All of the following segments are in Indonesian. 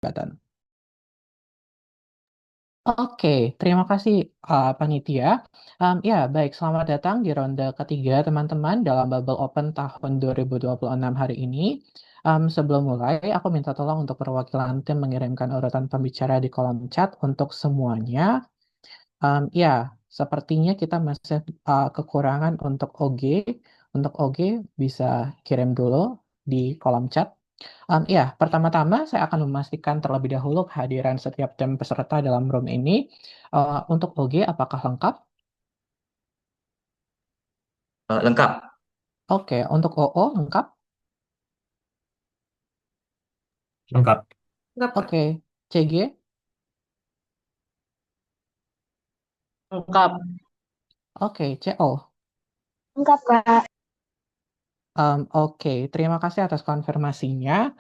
Kelihatan. Oke, terima kasih panitia. Ya, baik, selamat datang di ronde ketiga teman-teman dalam Bubble Open tahun 2026 hari ini. Sebelum mulai, aku minta tolong untuk perwakilan tim mengirimkan urutan pembicara di kolom chat untuk semuanya. Ya, sepertinya kita masih kekurangan untuk OG. Untuk OG bisa kirim dulu di kolom chat. Ya, pertama-tama saya akan memastikan terlebih dahulu kehadiran setiap tim peserta dalam room ini. Untuk OG, apakah lengkap? Lengkap. Oke, untuk OO lengkap? Lengkap. Lengkap, Kak. Oke, CG? Lengkap. Oke, CO. Lengkap, Kak. Oke, terima kasih atas konfirmasinya.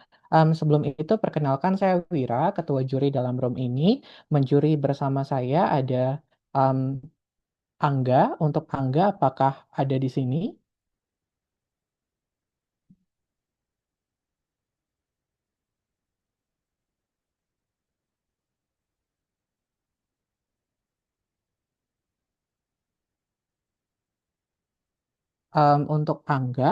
Sebelum itu, perkenalkan saya Wira, ketua juri dalam room ini. Menjuri bersama saya ada um, Angga. Untuk Angga, apakah ada di sini? Untuk Angga,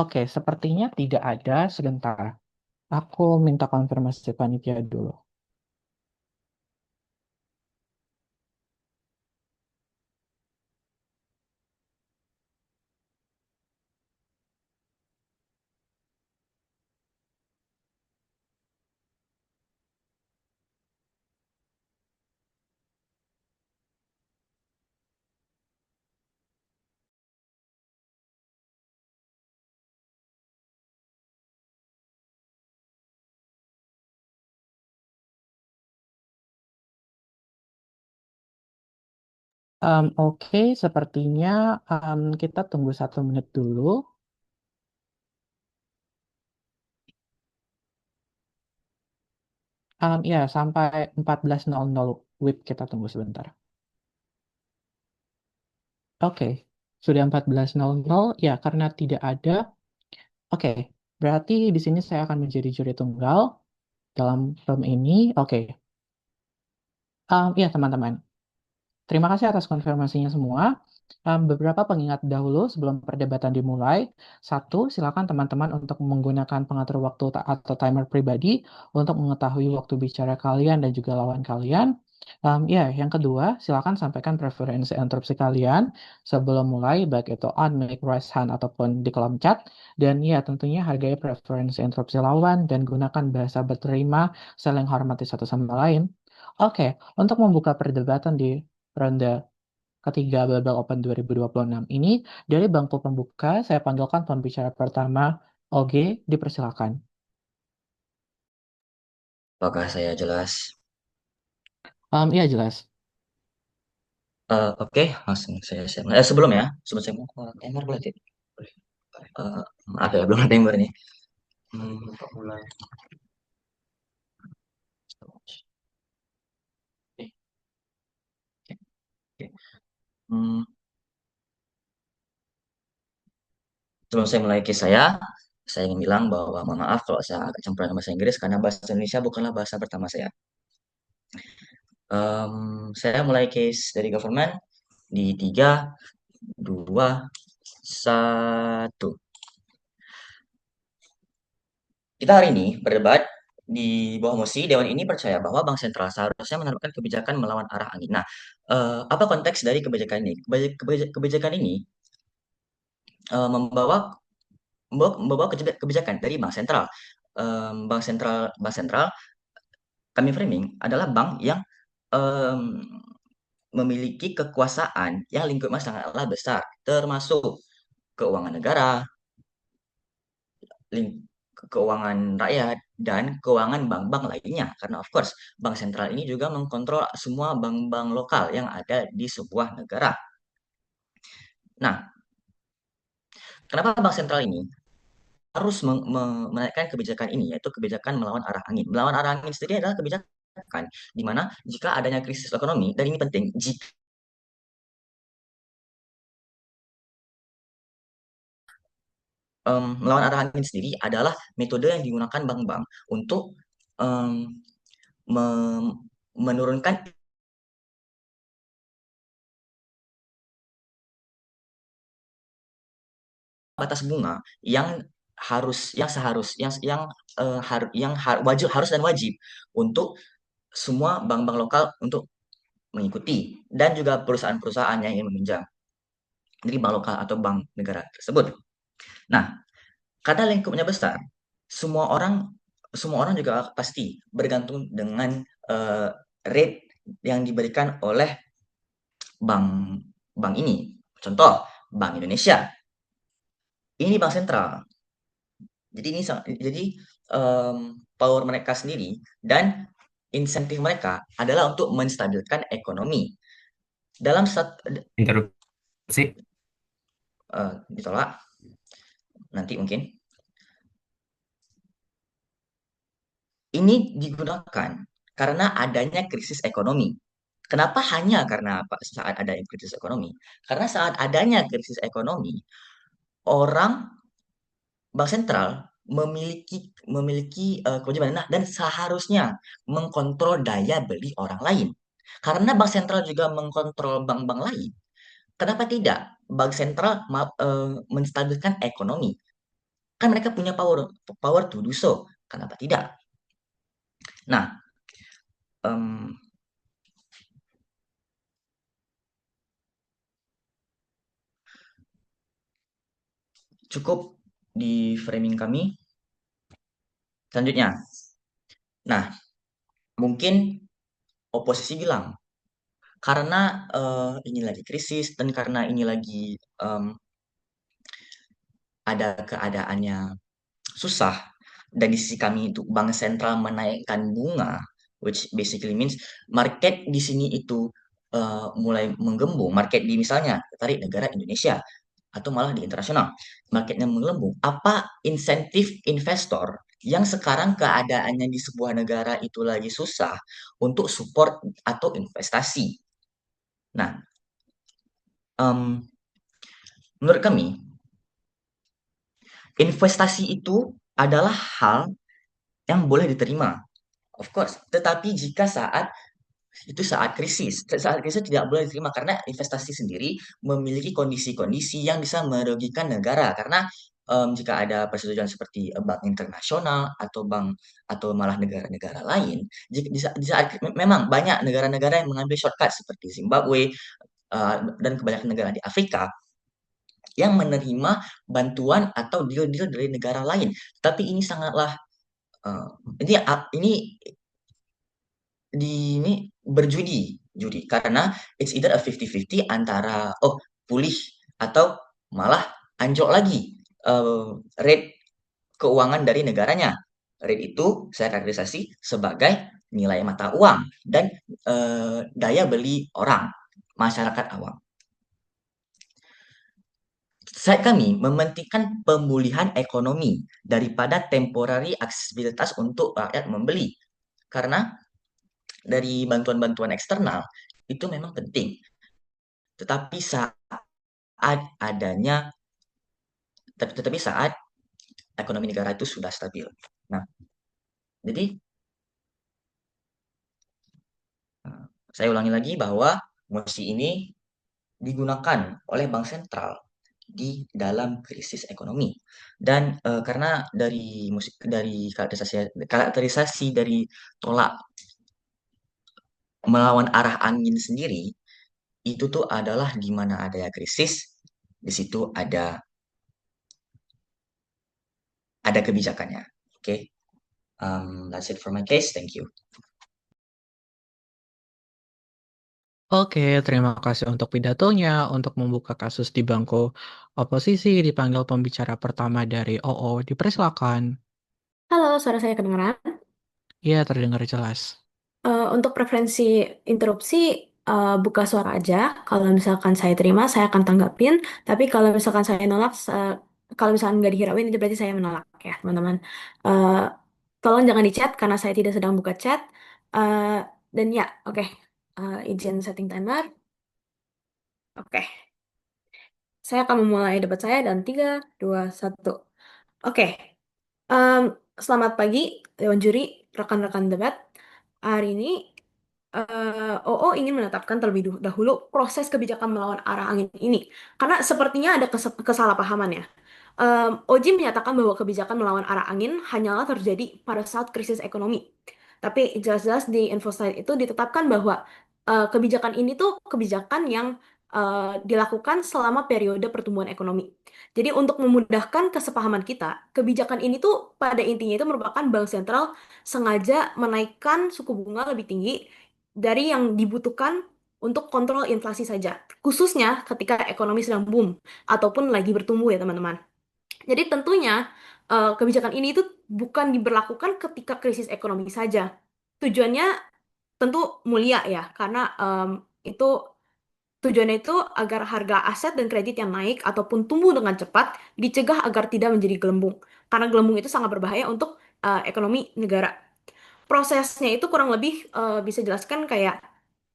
oke, sepertinya tidak ada. Sebentar. Aku minta konfirmasi panitia dulu. Oke, sepertinya kita tunggu 1 menit dulu. Ya, sampai 14.00 WIB kita tunggu sebentar. Oke, sudah 14.00. Ya, karena tidak ada. Oke, berarti di sini saya akan menjadi juri tunggal dalam room ini. Oke, ya teman-teman. Terima kasih atas konfirmasinya semua. Beberapa pengingat dahulu sebelum perdebatan dimulai. Satu, silakan teman-teman untuk menggunakan pengatur waktu atau timer pribadi untuk mengetahui waktu bicara kalian dan juga lawan kalian. Ya, yang kedua, silakan sampaikan preferensi interupsi kalian sebelum mulai, baik itu on mic, raise hand, ataupun di kolom chat. Dan ya, tentunya hargai preferensi interupsi lawan dan gunakan bahasa berterima, saling hormati satu sama lain. Oke, untuk membuka perdebatan di ronde ketiga Babel Open 2026 ini, dari bangku pembuka, saya panggilkan pembicara pertama, Oge, dipersilakan. Apakah saya jelas? Iya jelas. Oke, langsung saya share. Sebelum saya mau timer boleh tidak? Boleh. Maaf ya, belum ada timer nih. Mulai. Oke, oke, oke. Hmm, Sebelum saya mulai case saya ingin bilang bahwa mohon maaf kalau saya agak campuran bahasa Inggris karena bahasa Indonesia bukanlah bahasa pertama saya. Saya mulai case dari government di 3, 2, 1. Kita hari ini berdebat di bawah mosi Dewan ini percaya bahwa Bank Sentral seharusnya menerapkan kebijakan melawan arah angin. Nah, apa konteks dari kebijakan ini? Kebijakan ini membawa membawa kebijakan dari Bank Sentral. Bank Sentral kami framing adalah bank yang em, memiliki kekuasaan yang lingkupnya sangatlah besar, termasuk keuangan negara, keuangan rakyat, dan keuangan bank-bank lainnya. Karena of course, bank sentral ini juga mengkontrol semua bank-bank lokal yang ada di sebuah negara. Nah, kenapa bank sentral ini harus menaikkan kebijakan ini, yaitu kebijakan melawan arah angin. Melawan arah angin sendiri adalah kebijakan di mana jika adanya krisis ekonomi, dan ini penting, jika melawan arah angin sendiri adalah metode yang digunakan bank-bank untuk em, menurunkan batas bunga yang harus yang seharus yang wajib harus dan wajib untuk semua bank-bank lokal untuk mengikuti dan juga perusahaan-perusahaan yang ingin meminjam dari bank lokal atau bank negara tersebut. Nah, karena lingkupnya besar, semua orang semua orang juga pasti bergantung dengan rate yang diberikan oleh bank bank ini. Contoh, Bank Indonesia. Ini bank sentral. Jadi power mereka sendiri dan insentif mereka adalah untuk menstabilkan ekonomi. Dalam Interupsi. ditolak nanti mungkin. Ini digunakan karena adanya krisis ekonomi. Kenapa hanya karena saat ada krisis ekonomi? Karena saat adanya krisis ekonomi, orang bank sentral memiliki kewajiban dan seharusnya mengkontrol daya beli orang lain. Karena bank sentral juga mengkontrol bank-bank lain. Kenapa tidak? Bank sentral menstabilkan ekonomi. Kan mereka punya power to do so. Kenapa tidak? Nah, cukup di framing kami. Selanjutnya, nah mungkin oposisi bilang karena ini lagi krisis dan karena ini lagi ada keadaannya susah dan di sisi kami itu bank sentral menaikkan bunga, which basically means market di sini itu mulai menggembung. Market di misalnya tarik negara Indonesia atau malah di internasional, marketnya menggelembung. Apa insentif investor yang sekarang keadaannya di sebuah negara itu lagi susah untuk support atau investasi? Nah, menurut kami, investasi itu adalah hal yang boleh diterima, of course. Tetapi jika saat krisis, saat krisis tidak boleh diterima karena investasi sendiri memiliki kondisi-kondisi yang bisa merugikan negara. Karena jika ada persetujuan seperti bank internasional atau bank atau malah negara-negara lain, di saat memang banyak negara-negara yang mengambil shortcut seperti Zimbabwe dan kebanyakan negara di Afrika yang menerima bantuan atau deal-deal dari negara lain. Tapi ini sangatlah ini ini judi karena it's either a 50-50 antara pulih atau malah anjlok lagi rate keuangan dari negaranya. Rate itu saya karakterisasi sebagai nilai mata uang dan daya beli orang, masyarakat awam. Kami mementingkan pemulihan ekonomi daripada temporary aksesibilitas untuk rakyat membeli. Karena dari bantuan-bantuan eksternal itu memang penting. Tetapi saat adanya tetapi saat ekonomi negara itu sudah stabil. Nah, jadi saya ulangi lagi bahwa mosi ini digunakan oleh bank sentral di dalam krisis ekonomi dan karena dari karakterisasi dari tolak melawan arah angin sendiri itu tuh adalah di mana ada krisis, di situ ada kebijakannya. Oke, okay? That's it for my case. Thank you. Oke, terima kasih untuk pidatonya. Untuk membuka kasus di bangku oposisi, dipanggil pembicara pertama dari OO. Dipersilakan. Halo, suara saya kedengeran. Iya, terdengar jelas. Untuk preferensi interupsi, buka suara aja. Kalau misalkan saya terima, saya akan tanggapin. Tapi kalau misalkan saya nolak, kalau misalkan nggak dihirauin, itu berarti saya menolak ya, teman-teman. Eh, Tolong jangan di chat karena saya tidak sedang buka chat. Eh, dan ya, oke. Izin setting timer. Oke. Saya akan memulai debat saya dan 3, 2, 1. Oke, em, selamat pagi, Dewan Juri, rekan-rekan debat. Hari ini OO ingin menetapkan terlebih dahulu proses kebijakan melawan arah angin ini, karena sepertinya ada kesalahpahaman ya. Oji menyatakan bahwa kebijakan melawan arah angin hanyalah terjadi pada saat krisis ekonomi. Tapi jelas-jelas di info slide itu ditetapkan bahwa kebijakan ini tuh kebijakan yang dilakukan selama periode pertumbuhan ekonomi. Jadi untuk memudahkan kesepahaman kita, kebijakan ini tuh pada intinya itu merupakan bank sentral sengaja menaikkan suku bunga lebih tinggi dari yang dibutuhkan untuk kontrol inflasi saja, khususnya ketika ekonomi sedang boom ataupun lagi bertumbuh ya teman-teman. Jadi tentunya kebijakan ini itu bukan diberlakukan ketika krisis ekonomi saja. Tujuannya tentu mulia ya, karena itu tujuannya itu agar harga aset dan kredit yang naik ataupun tumbuh dengan cepat dicegah agar tidak menjadi gelembung. Karena gelembung itu sangat berbahaya untuk ekonomi negara. Prosesnya itu kurang lebih bisa jelaskan kayak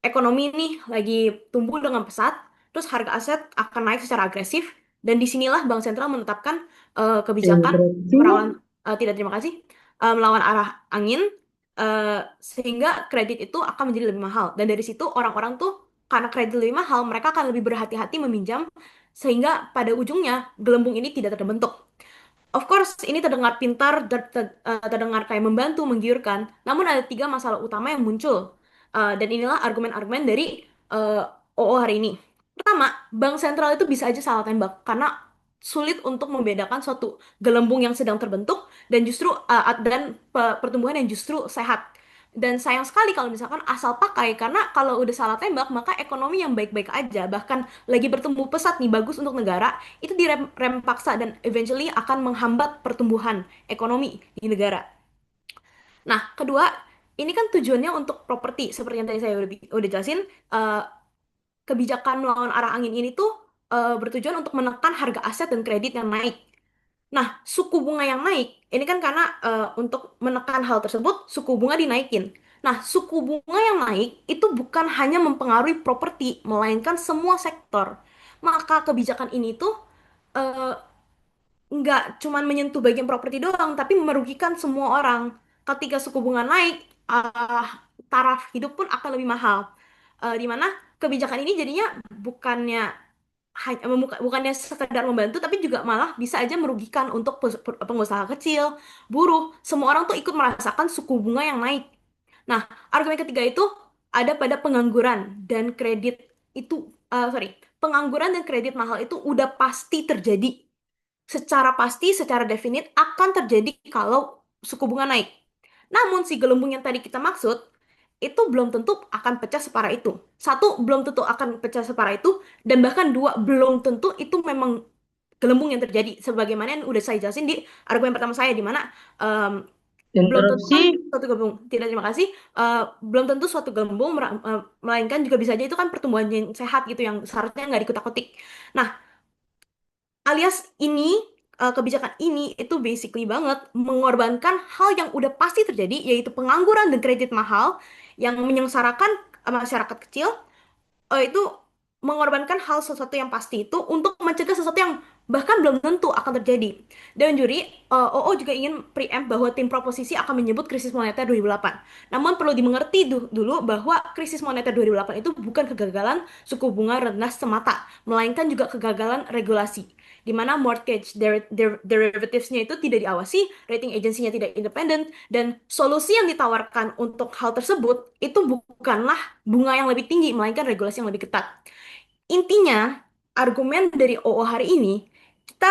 ekonomi ini lagi tumbuh dengan pesat, terus harga aset akan naik secara agresif, dan disinilah bank sentral menetapkan kebijakan melawan tidak terima kasih melawan arah angin, sehingga kredit itu akan menjadi lebih mahal. Dan dari situ orang-orang tuh karena kredit lebih mahal, mereka akan lebih berhati-hati meminjam, sehingga pada ujungnya gelembung ini tidak terbentuk. Of course, ini terdengar pintar, terdengar kayak membantu, menggiurkan. Namun ada tiga masalah utama yang muncul. Dan inilah argumen-argumen dari OO hari ini. Pertama, bank sentral itu bisa aja salah tembak karena sulit untuk membedakan suatu gelembung yang sedang terbentuk dan justru pertumbuhan yang justru sehat. Dan sayang sekali kalau misalkan asal pakai, karena kalau udah salah tembak, maka ekonomi yang baik-baik aja, bahkan lagi bertumbuh pesat nih, bagus untuk negara, itu direm rem paksa dan eventually akan menghambat pertumbuhan ekonomi di negara. Nah, kedua, ini kan tujuannya untuk properti, seperti yang tadi saya udah jelasin, eh, kebijakan melawan arah angin ini tuh bertujuan untuk menekan harga aset dan kredit yang naik. Nah, suku bunga yang naik, ini kan karena untuk menekan hal tersebut, suku bunga dinaikin. Nah, suku bunga yang naik itu bukan hanya mempengaruhi properti, melainkan semua sektor. Maka kebijakan ini tuh eh, nggak cuman menyentuh bagian properti doang, tapi merugikan semua orang. Ketika suku bunga naik, taraf hidup pun akan lebih mahal. Di mana kebijakan ini jadinya bukannya bukannya sekedar membantu, tapi juga malah bisa aja merugikan untuk pengusaha kecil, buruh, semua orang tuh ikut merasakan suku bunga yang naik. Nah, argumen ketiga itu ada pada pengangguran dan kredit itu, sorry, pengangguran dan kredit mahal itu udah pasti terjadi. Secara pasti, secara definit akan terjadi kalau suku bunga naik. Namun si gelembung yang tadi kita maksud itu belum tentu akan pecah separah itu. Satu, belum tentu akan pecah separah itu, dan bahkan dua, belum tentu itu memang gelembung yang terjadi. Sebagaimana yang udah saya jelasin di argumen pertama saya, di mana em, belum tentu Interupsi. kan suatu gelembung. Tidak, terima kasih. Belum tentu suatu gelembung, melainkan juga bisa aja itu kan pertumbuhan yang sehat gitu, yang seharusnya nggak dikutak-kutik. Nah, alias ini kebijakan ini itu basically banget mengorbankan hal yang udah pasti terjadi, yaitu pengangguran dan kredit mahal yang menyengsarakan masyarakat kecil. Itu mengorbankan hal sesuatu yang pasti itu untuk mencegah sesuatu yang bahkan belum tentu akan terjadi. Dan juri, OO juga ingin preempt bahwa tim proposisi akan menyebut krisis moneter 2008. Namun perlu dimengerti dulu bahwa krisis moneter 2008 itu bukan kegagalan suku bunga rendah semata, melainkan juga kegagalan regulasi, di mana mortgage derivatives-nya itu tidak diawasi, rating agency-nya tidak independen, dan solusi yang ditawarkan untuk hal tersebut itu bukanlah bunga yang lebih tinggi, melainkan regulasi yang lebih ketat. Intinya, argumen dari OO hari ini, kita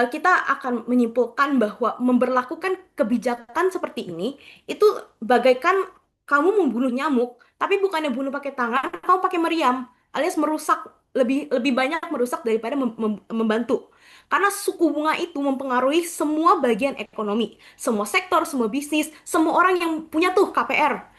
kita akan menyimpulkan bahwa memberlakukan kebijakan seperti ini itu bagaikan kamu membunuh nyamuk, tapi bukannya bunuh pakai tangan, kamu pakai meriam, alias merusak, lebih lebih banyak merusak daripada membantu. Karena suku bunga itu mempengaruhi semua bagian ekonomi, semua sektor, semua bisnis, semua orang yang punya tuh KPR.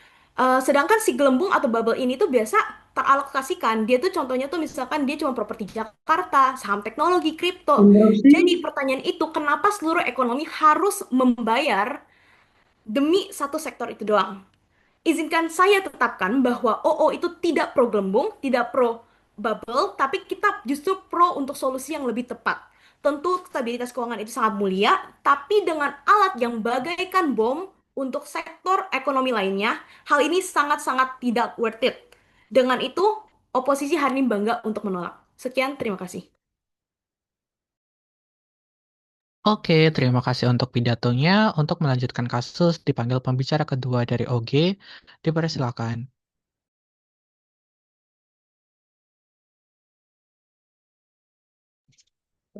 Sedangkan si gelembung atau bubble ini tuh biasa teralokasikan. Dia tuh contohnya tuh misalkan dia cuma properti Jakarta, saham teknologi, kripto. Jadi pertanyaan itu, kenapa seluruh ekonomi harus membayar demi satu sektor itu doang? Izinkan saya tetapkan bahwa OO itu tidak pro gelembung, tidak pro bubble, tapi kita justru pro untuk solusi yang lebih tepat. tentu stabilitas keuangan itu sangat mulia, tapi dengan alat yang bagaikan bom untuk sektor ekonomi lainnya, hal ini sangat-sangat tidak worth it. Dengan itu, oposisi hari ini bangga untuk menolak. Sekian, terima kasih. Oke, terima kasih untuk pidatonya. Untuk melanjutkan kasus, dipanggil pembicara kedua dari OG. Dipersilakan.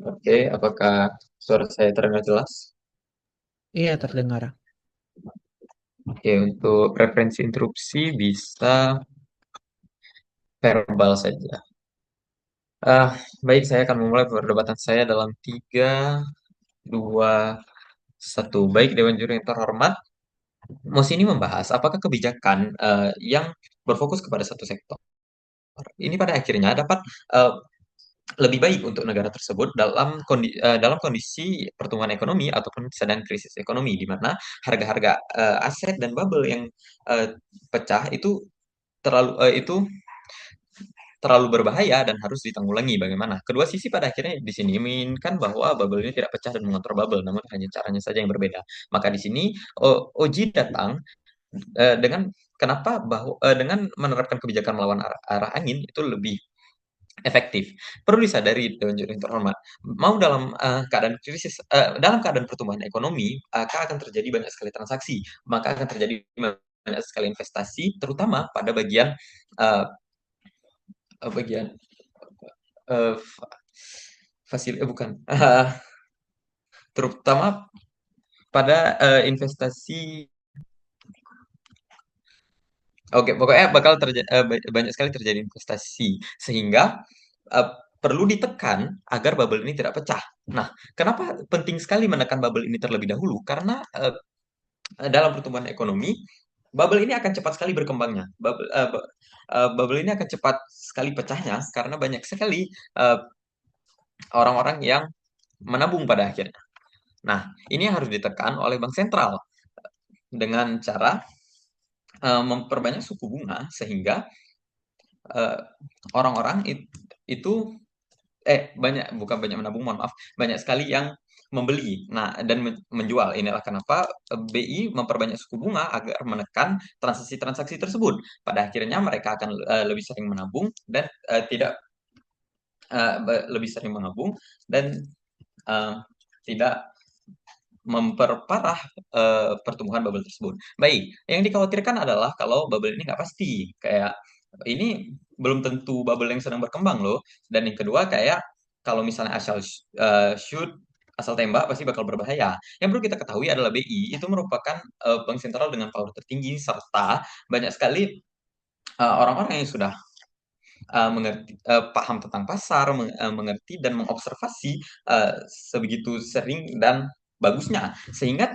Oke, apakah suara saya terdengar jelas? Iya, terdengar. Oke, untuk preferensi interupsi bisa verbal saja. Ah, baik, saya akan memulai perdebatan saya dalam 3, 2, 1. Baik, Dewan Juri yang terhormat, mosi ini membahas apakah kebijakan yang berfokus kepada satu sektor ini pada akhirnya dapat eh, lebih baik untuk negara tersebut dalam kondisi pertumbuhan ekonomi ataupun sedang krisis ekonomi di mana harga-harga aset dan bubble yang eh, pecah itu terlalu berbahaya dan harus ditanggulangi. Bagaimana? Kedua sisi pada akhirnya di sini menginginkan bahwa bubble ini tidak pecah dan mengontrol bubble, namun hanya caranya saja yang berbeda. Maka di sini Oji datang dengan menerapkan kebijakan melawan arah angin itu lebih efektif. Perlu disadari Dewan Juri yang terhormat, mau dalam keadaan pertumbuhan ekonomi, maka akan terjadi banyak sekali transaksi, maka akan terjadi banyak sekali investasi, terutama pada bagian eh, bukan, terutama pada investasi. Oke, pokoknya banyak sekali terjadi investasi sehingga eh, perlu ditekan agar bubble ini tidak pecah. Nah, kenapa penting sekali menekan bubble ini terlebih dahulu? Karena dalam pertumbuhan ekonomi, bubble ini akan cepat sekali berkembangnya. Bubble ini akan cepat sekali pecahnya karena banyak sekali eh, orang-orang yang menabung pada akhirnya. Nah, ini yang harus ditekan oleh bank sentral dengan cara memperbanyak suku bunga sehingga eh, orang-orang itu banyak bukan banyak menabung, mohon maaf, banyak sekali yang membeli. Nah, dan menjual. Inilah kenapa BI memperbanyak suku bunga agar menekan transaksi-transaksi tersebut. Pada akhirnya mereka akan lebih sering menabung dan tidak lebih sering menabung dan eh, tidak memperparah pertumbuhan bubble tersebut. Baik, yang dikhawatirkan adalah kalau bubble ini nggak pasti. Kayak ini belum tentu bubble yang sedang berkembang loh. Dan yang kedua kayak kalau misalnya shoot, asal tembak pasti bakal berbahaya. Yang perlu kita ketahui adalah BI itu merupakan bank sentral dengan power tertinggi serta banyak sekali orang-orang yang sudah paham tentang pasar, mengerti dan mengobservasi sebegitu sering dan bagusnya, sehingga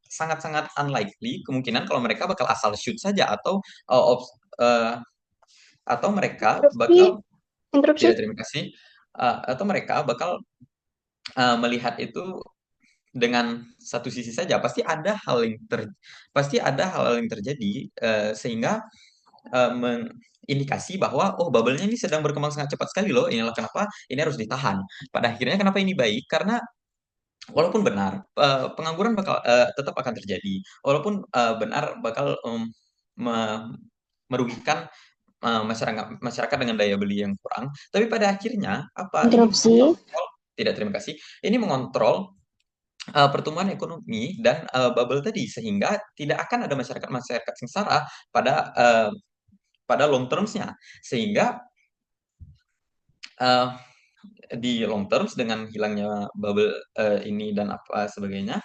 sangat-sangat unlikely kemungkinan kalau mereka bakal asal shoot saja uh, obs- uh, atau mereka bakal Interupsi. tidak, terima kasih, atau mereka bakal melihat itu dengan satu sisi saja. Pasti ada hal yang terjadi sehingga mengindikasi bahwa oh bubble-nya ini sedang berkembang sangat cepat sekali loh. Inilah kenapa ini harus ditahan. Pada akhirnya kenapa ini baik? Karena walaupun benar pengangguran bakal tetap akan terjadi. Walaupun benar bakal merugikan masyarakat masyarakat dengan daya beli yang kurang. Tapi pada akhirnya apa? Ini Interupsi. mengontrol, tidak, terima kasih. Ini mengontrol pertumbuhan ekonomi dan bubble tadi sehingga tidak akan ada masyarakat sengsara pada long terms-nya. Sehingga uh, di long terms dengan hilangnya bubble ini dan apa sebagainya,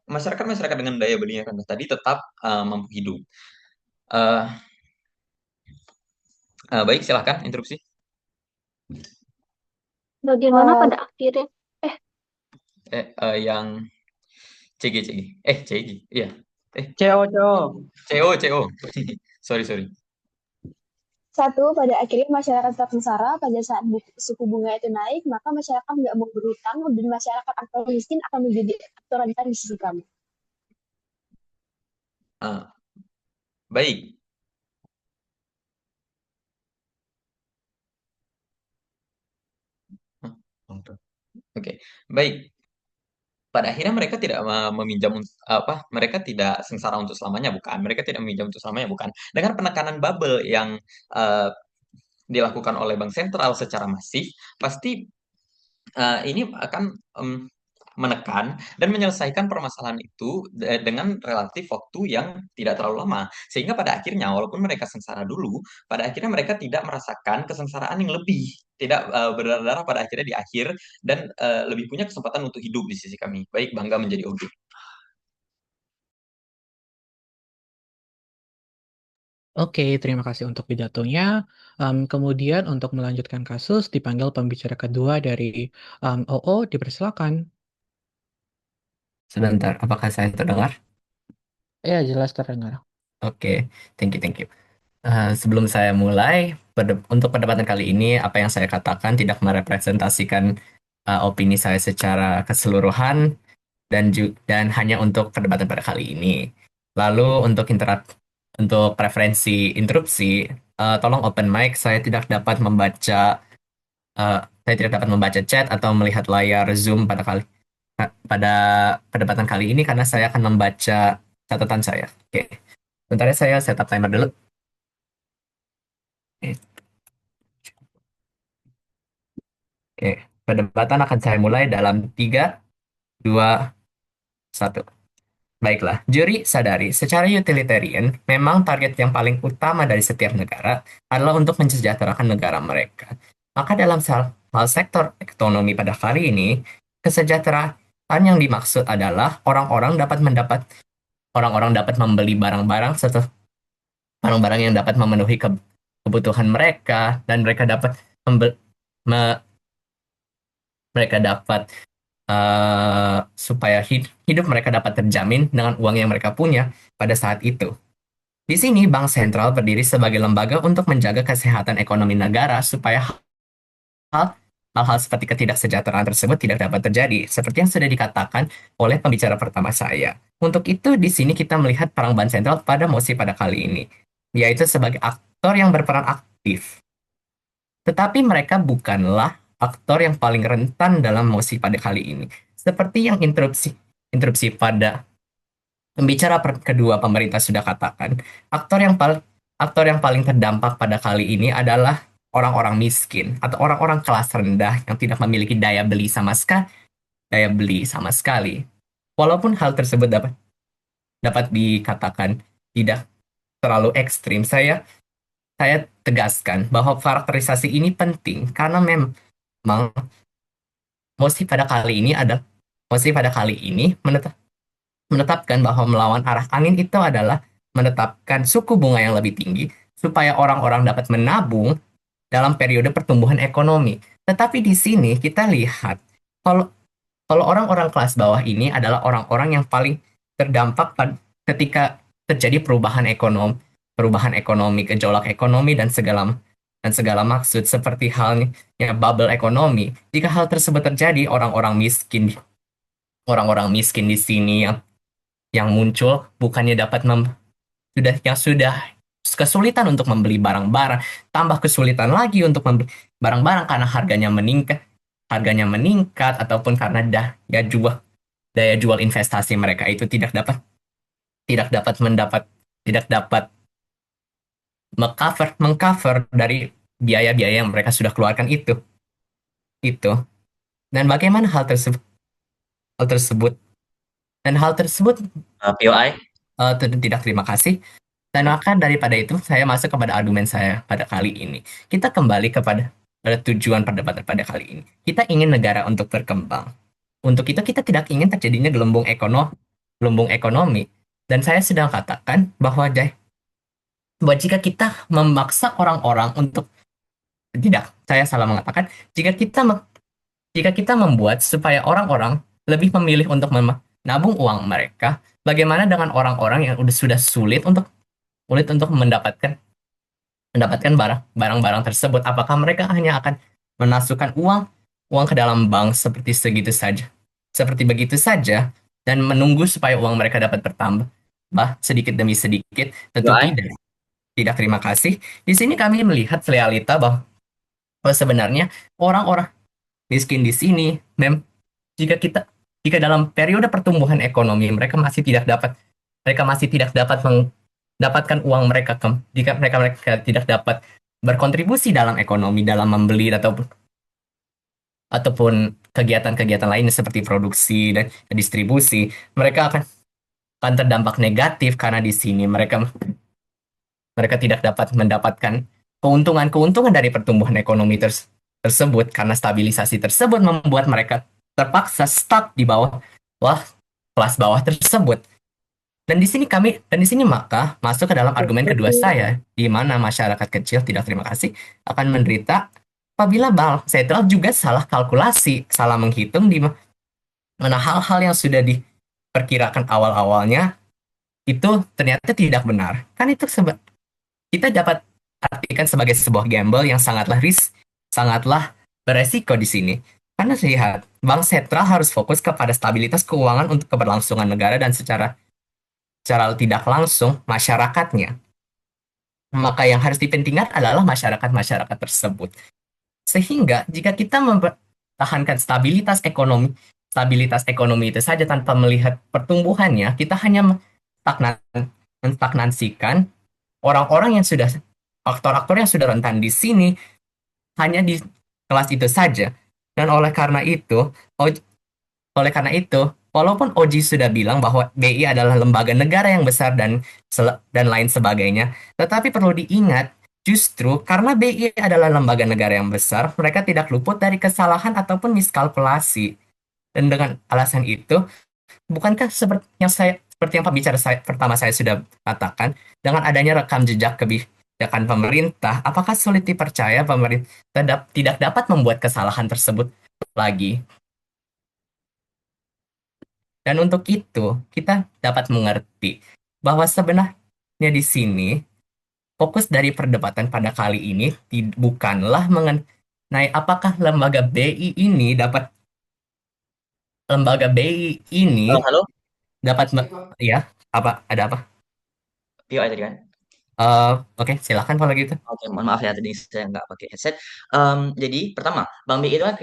masyarakat-masyarakat dengan daya beli yang rendah tadi tetap mampu hidup. Uh, Baik, silahkan interupsi. Bagaimana pada akhirnya? Yang CG. CG, iya. CO. CO. Sorry. Satu, pada akhirnya masyarakat tetap sengsara pada saat suku bunga itu naik, maka masyarakat nggak mau berhutang dan masyarakat aktor miskin akan menjadi aktor rentan di sisi kami. Baik. Oke, baik. Pada akhirnya mereka tidak meminjam mereka tidak sengsara untuk selamanya, bukan. Mereka tidak meminjam untuk selamanya, bukan. Dengan penekanan bubble yang eh, dilakukan oleh bank sentral secara masif, pasti ini akan menekan dan menyelesaikan permasalahan itu dengan relatif waktu yang tidak terlalu lama. Sehingga pada akhirnya, walaupun mereka sengsara dulu, pada akhirnya mereka tidak merasakan kesengsaraan yang lebih. Tidak berdarah-darah pada akhirnya di akhir, dan lebih punya kesempatan untuk hidup di sisi kami. Baik, bangga menjadi objek. Oke, terima kasih untuk pidatonya. Kemudian untuk melanjutkan kasus, dipanggil pembicara kedua dari OO, dipersilakan. Sebentar, apakah saya terdengar? Ya, jelas terdengar. Oke, thank you, thank you. Sebelum saya mulai, untuk perdebatan kali ini, apa yang saya katakan tidak merepresentasikan opini saya secara keseluruhan dan hanya untuk perdebatan pada kali ini. Lalu untuk preferensi interupsi, tolong open mic. Uh, saya tidak dapat membaca chat atau melihat layar Zoom pada perdebatan kali ini karena saya akan membaca catatan saya. Oke, sebentar ya, saya setup timer dulu. Oke, perdebatan akan saya mulai dalam 3, 2, 1. Baiklah, juri sadari, secara utilitarian, memang target yang paling utama dari setiap negara adalah untuk mensejahterakan negara mereka. Maka dalam hal sektor ekonomi pada kali ini, kesejahteraan yang dimaksud adalah orang-orang dapat membeli barang-barang serta barang-barang yang dapat memenuhi kebutuhan mereka, dan mereka dapat supaya hidup mereka dapat terjamin dengan uang yang mereka punya pada saat itu. Di sini, Bank Sentral berdiri sebagai lembaga untuk menjaga kesehatan ekonomi negara supaya hal-hal seperti ketidaksejahteraan tersebut tidak dapat terjadi, seperti yang sudah dikatakan oleh pembicara pertama saya. Untuk itu, di sini kita melihat peran Bank Sentral pada mosi pada kali ini, yaitu sebagai aktor yang berperan aktif. Tetapi mereka bukanlah aktor yang paling rentan dalam mosi pada kali ini. Seperti yang interupsi pada pembicara kedua pemerintah sudah katakan, aktor yang paling terdampak pada kali ini adalah orang-orang miskin atau orang-orang kelas rendah yang tidak memiliki daya beli sama sekali. Walaupun hal tersebut dapat dikatakan tidak terlalu ekstrim, saya tegaskan bahwa karakterisasi ini penting karena memang mosi pada kali ini menetapkan bahwa melawan arah angin itu adalah menetapkan suku bunga yang lebih tinggi supaya orang-orang dapat menabung dalam periode pertumbuhan ekonomi. Tetapi di sini kita lihat kalau kalau orang-orang kelas bawah ini adalah orang-orang yang paling terdampak ketika terjadi perubahan ekonomi, gejolak ekonomi dan segala maksud seperti halnya bubble ekonomi. Jika hal tersebut terjadi, orang-orang miskin di sini yang muncul bukannya sudah kesulitan untuk membeli barang-barang, tambah kesulitan lagi untuk membeli barang-barang karena harganya meningkat ataupun karena daya jual investasi mereka itu tidak dapat tidak dapat mengcover dari biaya-biaya yang mereka sudah keluarkan itu. Dan bagaimana hal tersebut hal tersebut POI. tidak, terima kasih. Dan maka daripada itu, saya masuk kepada argumen saya pada kali ini. Kita kembali pada tujuan perdebatan pada kali ini. Kita ingin negara untuk berkembang. Untuk itu, kita tidak ingin terjadinya gelembung ekonomi. Dan saya sedang katakan bahwa jika kita memaksa orang-orang untuk saya salah mengatakan, jika kita membuat supaya orang-orang lebih memilih untuk menabung uang mereka, bagaimana dengan orang-orang yang sudah sulit untuk mendapatkan barang-barang tersebut? Apakah mereka hanya akan memasukkan uang ke dalam bank seperti begitu saja, dan menunggu supaya uang mereka dapat bertambah sedikit demi sedikit? Tentu POI. tidak. Tidak, terima kasih. Di sini kami melihat realita bahwa sebenarnya orang-orang miskin di sini. Jika kita jika dalam periode pertumbuhan ekonomi mereka masih tidak dapat mendapatkan uang mereka jika mereka tidak dapat berkontribusi dalam ekonomi dalam membeli ataupun kegiatan-kegiatan lain seperti produksi dan distribusi, mereka akan terdampak negatif karena di sini mereka tidak dapat mendapatkan keuntungan-keuntungan dari pertumbuhan ekonomi tersebut karena stabilisasi tersebut membuat mereka terpaksa stuck di bawah wah, kelas bawah tersebut. Dan di sini maka masuk ke dalam argumen kedua saya, di mana masyarakat kecil tidak terima kasih akan menderita apabila bank sentral juga salah kalkulasi, salah menghitung di mana hal-hal yang sudah diperkirakan awal-awalnya itu ternyata tidak benar. Kan itu kita dapat artikan sebagai sebuah gamble yang sangatlah beresiko di sini. Karena lihat, bank sentral harus fokus kepada stabilitas keuangan untuk keberlangsungan negara dan secara tidak langsung masyarakatnya. Maka yang harus dipentingkan adalah masyarakat-masyarakat tersebut. Sehingga jika kita mempertahankan stabilitas ekonomi itu saja tanpa melihat pertumbuhannya, kita hanya menstagnansikan orang-orang yang sudah aktor-aktor yang sudah rentan di sini hanya di kelas itu saja. Dan oleh karena itu, walaupun Oji sudah bilang bahwa BI adalah lembaga negara yang besar dan lain sebagainya, tetapi perlu diingat, justru karena BI adalah lembaga negara yang besar, mereka tidak luput dari kesalahan ataupun miskalkulasi. Dan dengan alasan itu, bukankah seperti yang pembicara pertama saya sudah katakan, dengan adanya rekam jejak kebijakan pemerintah, apakah sulit dipercaya pemerintah tidak dapat membuat kesalahan tersebut lagi? Dan untuk itu, kita dapat mengerti bahwa sebenarnya di sini fokus dari perdebatan pada kali ini bukanlah mengenai apakah lembaga BI Halo, ini halo, dapat ya ada apa? POI tadi kan? Oke, silakan kalau gitu. Oke, mohon maaf ya tadi saya nggak pakai headset. Jadi pertama, Bank BI itu kan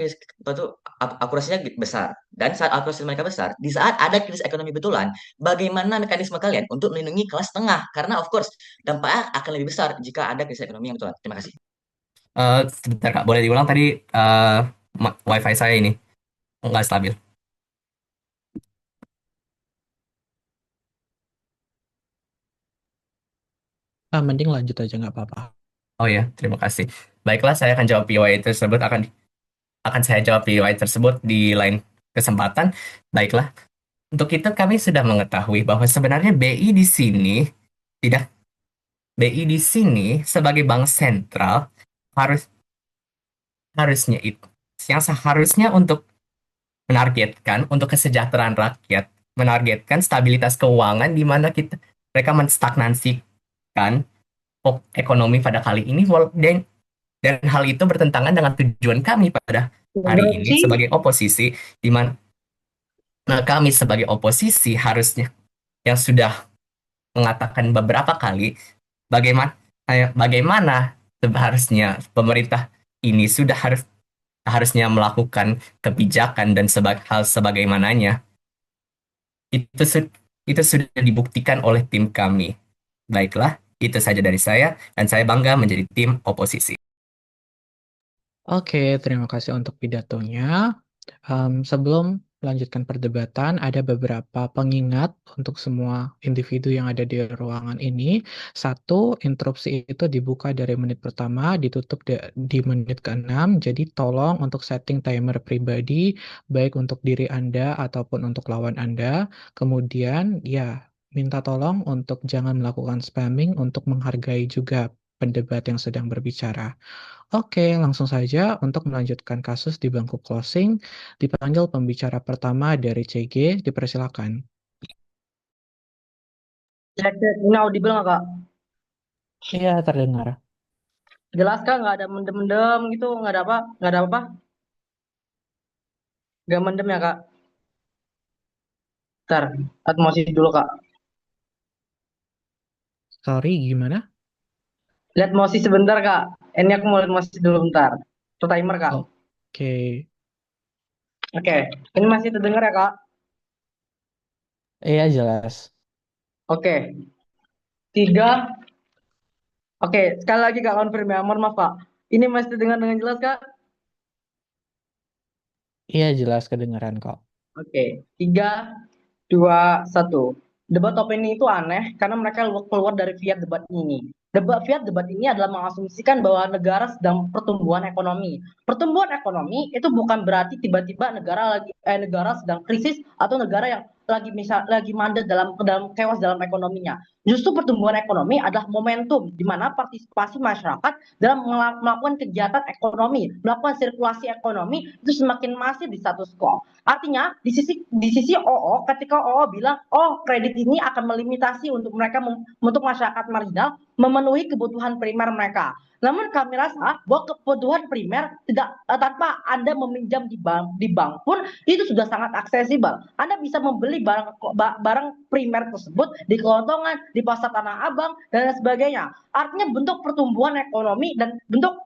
akurasinya besar. Dan saat akurasi mereka besar, di saat ada krisis ekonomi betulan, bagaimana mekanisme kalian untuk melindungi kelas tengah? Karena of course dampaknya akan lebih besar jika ada krisis ekonomi yang betulan. Terima kasih. Sebentar Kak, boleh diulang tadi WiFi saya ini nggak stabil. Mending lanjut aja nggak apa-apa. Oh ya, terima kasih. Baiklah, saya akan jawab PY tersebut akan saya jawab PY tersebut di lain kesempatan. Baiklah, untuk itu kami sudah mengetahui bahwa sebenarnya tidak BI di sini sebagai bank sentral harus harusnya itu yang seharusnya untuk kesejahteraan rakyat, menargetkan stabilitas keuangan di mana mereka menstagnansikan ekonomi pada kali ini dan hal itu bertentangan dengan tujuan kami pada hari ini sebagai oposisi, di mana kami sebagai oposisi harusnya yang sudah mengatakan beberapa kali bagaimana seharusnya pemerintah ini harusnya melakukan kebijakan dan hal sebagaimananya. Itu itu sudah dibuktikan oleh tim kami. Baiklah, itu saja dari saya dan saya bangga menjadi tim oposisi. Oke, terima kasih untuk pidatonya. Sebelum melanjutkan perdebatan, ada beberapa pengingat untuk semua individu yang ada di ruangan ini. Satu, interupsi itu dibuka dari menit pertama, ditutup di menit ke-6. Jadi tolong untuk setting timer pribadi, baik untuk diri Anda ataupun untuk lawan Anda. Kemudian, ya, minta tolong untuk jangan melakukan spamming untuk menghargai juga pendebat yang sedang berbicara. Oke, langsung saja untuk melanjutkan kasus di bangku closing, dipanggil pembicara pertama dari CG, dipersilakan. Cek, cek. Ini audible nggak, Kak? Iya, terdengar. Jelas, Kak? Nggak ada mendem-mendem gitu? Nggak ada apa? Nggak ada apa? Nggak mendem ya, Kak? Ntar, atmosi dulu, Kak. Sorry, gimana? Lihat mosi sebentar, Kak. Ini aku mau lihat mosi dulu bentar. Itu timer, Kak. Oke. Oke, ini masih terdengar ya Kak? Iya, jelas. Oke, tiga. Oke, sekali lagi Kak konfirm ya. Mohon maaf Kak. Ini masih terdengar dengan jelas Kak? Iya, jelas kedengeran kok. Oke, tiga, dua, satu. Debat opini itu aneh karena mereka keluar dari fiat debat ini. Fiat debat ini adalah mengasumsikan bahwa negara sedang pertumbuhan ekonomi. Pertumbuhan ekonomi itu bukan berarti tiba-tiba negara sedang krisis atau negara yang lagi mandek dalam chaos dalam ekonominya. Justru pertumbuhan ekonomi adalah momentum di mana partisipasi masyarakat dalam melakukan kegiatan ekonomi, melakukan sirkulasi ekonomi itu semakin masif di status quo. Artinya di sisi OO, ketika OO bilang, oh kredit ini akan melimitasi untuk mereka untuk masyarakat marginal memenuhi kebutuhan primer mereka. Namun kami rasa bahwa kebutuhan primer tidak tanpa Anda meminjam di bank pun itu sudah sangat aksesibel. Anda bisa membeli barang primer tersebut di kelontongan, di pasar Tanah Abang dan sebagainya. Artinya bentuk pertumbuhan ekonomi dan bentuk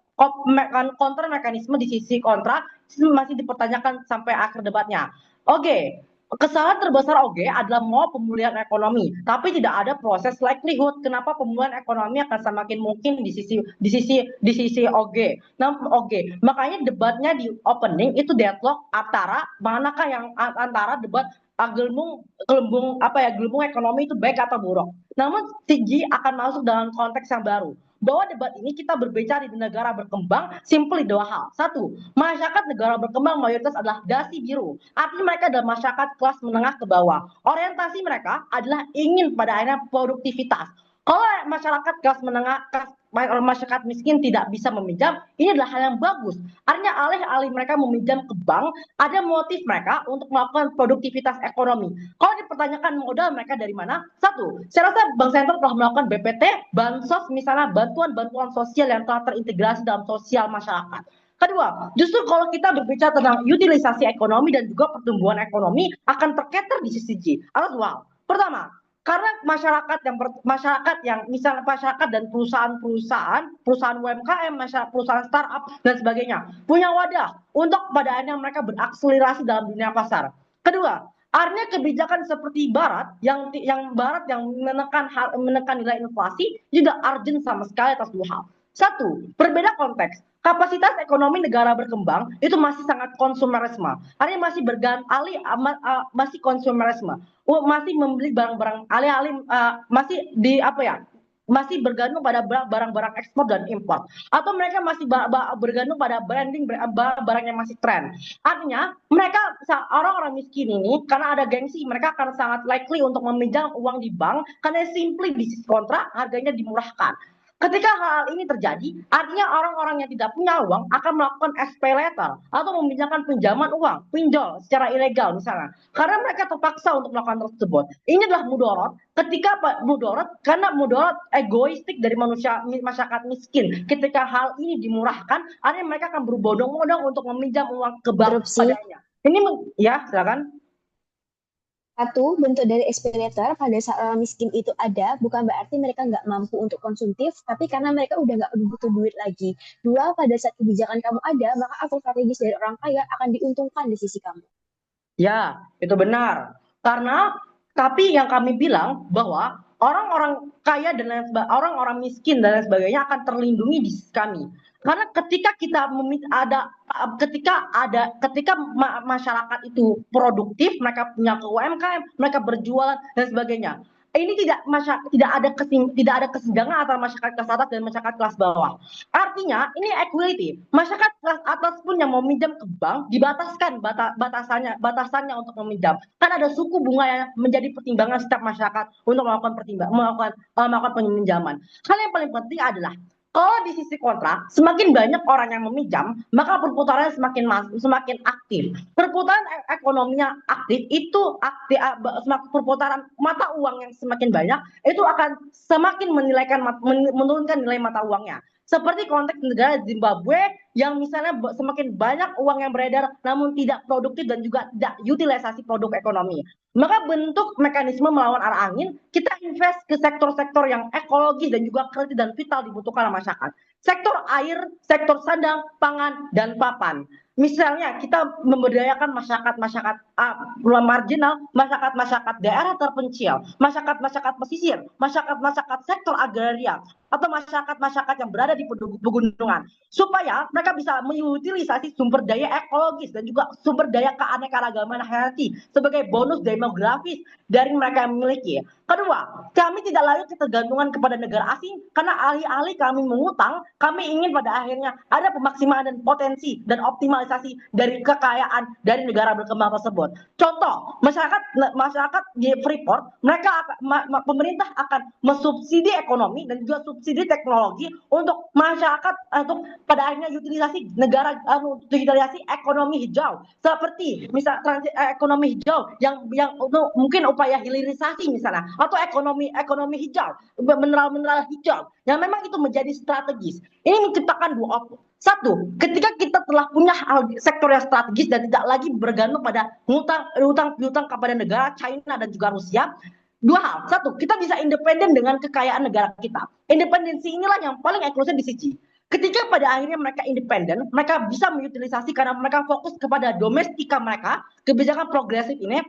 counter mekanisme di sisi kontra masih dipertanyakan sampai akhir debatnya. Oke, kesalahan terbesar OG adalah mau pemulihan ekonomi, tapi tidak ada proses likelihood kenapa pemulihan ekonomi akan semakin mungkin di sisi OG. Nah, OG, makanya debatnya di opening itu deadlock antara manakah yang antara debat gelembung ekonomi itu baik atau buruk. Namun Tigi akan masuk dalam konteks yang baru bahwa debat ini kita berbicara di negara berkembang simply dua hal. Satu, masyarakat negara berkembang mayoritas adalah dasi biru. Artinya mereka adalah masyarakat kelas menengah ke bawah. Orientasi mereka adalah ingin pada akhirnya produktivitas. Kalau masyarakat kelas menengah, masyarakat miskin tidak bisa meminjam, ini adalah hal yang bagus. Artinya alih-alih mereka meminjam ke bank, ada motif mereka untuk melakukan produktivitas ekonomi. Kalau dipertanyakan modal mereka dari mana? Satu, saya rasa Bank Sentral telah melakukan BPT, bansos, misalnya bantuan-bantuan sosial yang telah terintegrasi dalam sosial masyarakat. Kedua, justru kalau kita berbicara tentang utilisasi ekonomi dan juga pertumbuhan ekonomi akan tercater di sisi G. Ada dua hal. Pertama, karena masyarakat yang misalnya masyarakat dan perusahaan UMKM, perusahaan startup dan sebagainya punya wadah untuk pada akhirnya mereka berakselerasi dalam dunia pasar. Kedua, artinya kebijakan seperti Barat yang menekan nilai inflasi juga urgent sama sekali atas dua hal. Satu, berbeda konteks. Kapasitas ekonomi negara berkembang itu masih sangat konsumerisme. Artinya masih konsumerisme. Masih membeli barang-barang alih-alih masih di apa ya? Masih bergantung pada barang-barang ekspor dan impor, atau mereka masih bergantung pada branding barang yang masih tren. Artinya mereka orang-orang miskin ini karena ada gengsi mereka akan sangat likely untuk meminjam uang di bank karena simply di kontrak harganya dimurahkan. Ketika hal ini terjadi, artinya orang-orang yang tidak punya uang akan melakukan SPay letter atau meminjamkan pinjaman uang, pinjol secara ilegal misalnya. Karena mereka terpaksa untuk melakukan tersebut. Ini adalah mudorot karena mudorot egoistik dari masyarakat miskin. Ketika hal ini dimurahkan, artinya mereka akan berbondong-bondong untuk meminjam uang ke bank Interupsi. padanya. Ini ya, silakan. Satu, bentuk dari letter pada saat orang miskin itu ada, bukan berarti mereka nggak mampu untuk konsumtif, tapi karena mereka udah nggak butuh duit lagi. Dua, pada saat kebijakan kamu ada, maka akun strategis dari orang kaya akan diuntungkan di sisi kamu. Ya, itu benar. Tapi yang kami bilang bahwa orang-orang kaya dan orang-orang miskin dan lain sebagainya akan terlindungi di sisi kami. Karena ketika masyarakat itu produktif, mereka punya UMKM, mereka berjualan dan sebagainya. Ini tidak ada kesenjangan antara masyarakat kelas atas dan masyarakat kelas bawah. Artinya ini equality. Masyarakat kelas atas pun yang mau minjam ke bank dibataskan batasannya untuk meminjam. Kan ada suku bunga yang menjadi pertimbangan setiap masyarakat untuk melakukan peminjaman. Hal yang paling penting adalah kalau di sisi kontrak, semakin banyak orang yang meminjam, maka perputarannya semakin aktif. Perputaran ekonominya aktif, perputaran mata uang yang semakin banyak, itu akan semakin menurunkan nilai mata uangnya. Seperti konteks negara Zimbabwe yang misalnya semakin banyak uang yang beredar namun tidak produktif dan juga tidak utilisasi produk ekonomi. Maka bentuk mekanisme melawan arah angin, kita invest ke sektor-sektor yang ekologis dan juga kritis dan vital dibutuhkan oleh masyarakat. Sektor air, sektor sandang, pangan, dan papan. Misalnya kita memberdayakan masyarakat-masyarakat marginal, masyarakat-masyarakat daerah terpencil, masyarakat-masyarakat pesisir, masyarakat-masyarakat sektor agraria, atau masyarakat-masyarakat yang berada di pegunungan, supaya mereka bisa mengutilisasi sumber daya ekologis dan juga sumber daya keanekaragaman hayati sebagai bonus demografis dari mereka yang memiliki. Kedua, kami tidak lagi ketergantungan kepada negara asing karena alih-alih kami mengutang, kami ingin pada akhirnya ada pemaksimalan dan potensi dan optimalisasi dari kekayaan dari negara berkembang tersebut. Contoh, masyarakat di Freeport, pemerintah akan mensubsidi ekonomi dan juga subsidi teknologi untuk masyarakat, untuk pada akhirnya utilisasi utilisasi ekonomi hijau, seperti misal ekonomi hijau yang untuk mungkin upaya hilirisasi misalnya, atau ekonomi hijau, mineral hijau yang memang itu menjadi strategis. Ini menciptakan dua output. Satu, ketika kita telah punya sektor yang strategis dan tidak lagi bergantung pada hutang kepada negara China dan juga Rusia. Dua hal. Satu, kita bisa independen dengan kekayaan negara kita. Independensi inilah yang paling eksklusif di sisi. Ketika pada akhirnya mereka independen, mereka bisa mengutilisasi karena mereka fokus kepada domestika mereka, kebijakan progresif ini,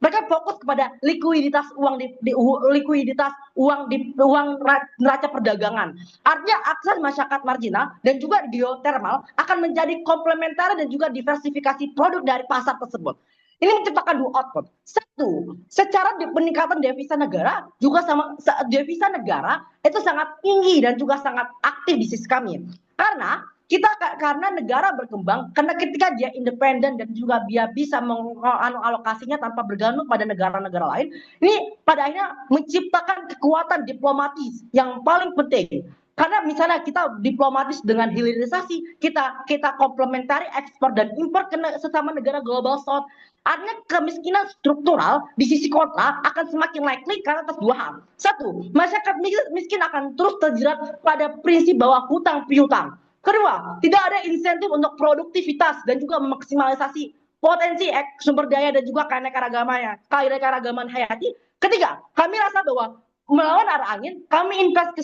mereka fokus kepada likuiditas uang uang neraca perdagangan. Artinya akses masyarakat marginal dan juga geotermal akan menjadi komplementer dan juga diversifikasi produk dari pasar tersebut. Ini menciptakan dua output. Satu, secara peningkatan devisa negara juga devisa negara itu sangat tinggi dan juga sangat aktif di sisi kami. Karena negara berkembang, karena ketika dia independen dan juga dia bisa mengalokasinya tanpa bergantung pada negara-negara lain, ini pada akhirnya menciptakan kekuatan diplomatis yang paling penting. Karena misalnya kita diplomatis dengan hilirisasi, kita komplementari ekspor dan impor ke sesama negara global south. Artinya kemiskinan struktural di sisi kontra akan semakin likely karena atas dua hal. Satu, masyarakat miskin akan terus terjerat pada prinsip bahwa hutang piutang. Kedua, tidak ada insentif untuk produktivitas dan juga memaksimalisasi potensi sumber daya dan juga keanekaragaman hayati. Ketiga, kami rasa bahwa melawan arah angin, kami invest ke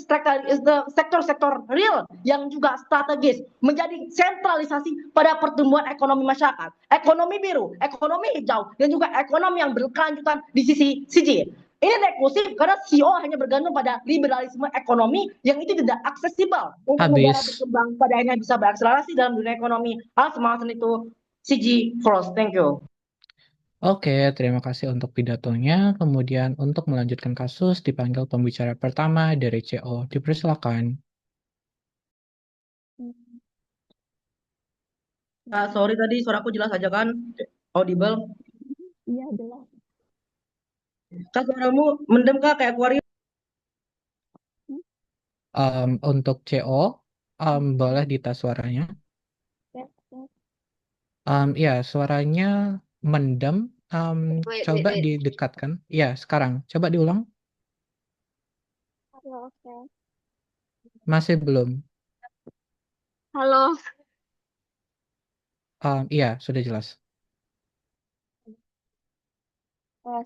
sektor-sektor real yang juga strategis, menjadi sentralisasi pada pertumbuhan ekonomi masyarakat, ekonomi biru, ekonomi hijau, dan juga ekonomi yang berkelanjutan di sisi CG. Ini eksklusif karena CEO hanya bergantung pada liberalisme ekonomi yang itu tidak aksesibel untuk negara Habis. berkembang pada akhirnya bisa berakselerasi dalam dunia ekonomi. Hal semacam itu CG Frost. Thank you. Oke, terima kasih untuk pidatonya. Kemudian untuk melanjutkan kasus dipanggil pembicara pertama dari CO. Dipersilakan. Sorry tadi suaraku jelas aja kan? Audible? Iya, jelas. Kak, suaramu mendem Kak kayak akuarium. Untuk CO, boleh dites suaranya. Ya, suaranya mendem. Coba Wait. didekatkan. Ya, sekarang. Coba diulang. Halo, oke. Masih belum. Halo. Iya, sudah jelas.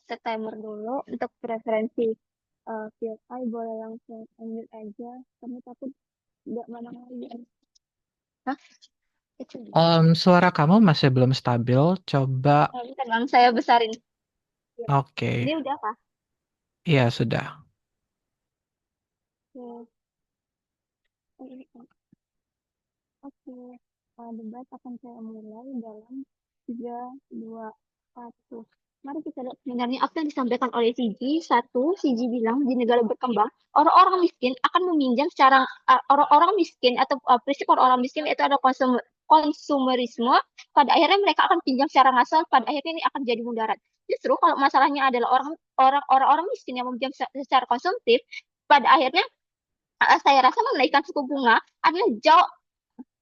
Set timer dulu untuk preferensi PSI boleh langsung ambil aja. Kamu takut nggak mana lagi? Hah? Itu. Suara kamu masih belum stabil. Coba. Bentar bang, saya besarin. Oke. Ini udah apa? Iya, sudah. Oke. Debat akan saya mulai dalam 3, 2, 1. Mari kita lihat sebenarnya apa yang disampaikan oleh CG. Satu, CG bilang di negara berkembang, orang-orang miskin akan meminjam secara orang-orang miskin atau prinsip orang-orang miskin itu ada konsumerisme. Pada akhirnya mereka akan pinjam secara massal. Pada akhirnya ini akan jadi mudarat. Justru kalau masalahnya adalah orang-orang miskin yang meminjam secara konsumtif, pada akhirnya saya rasa menaikkan suku bunga adalah jauh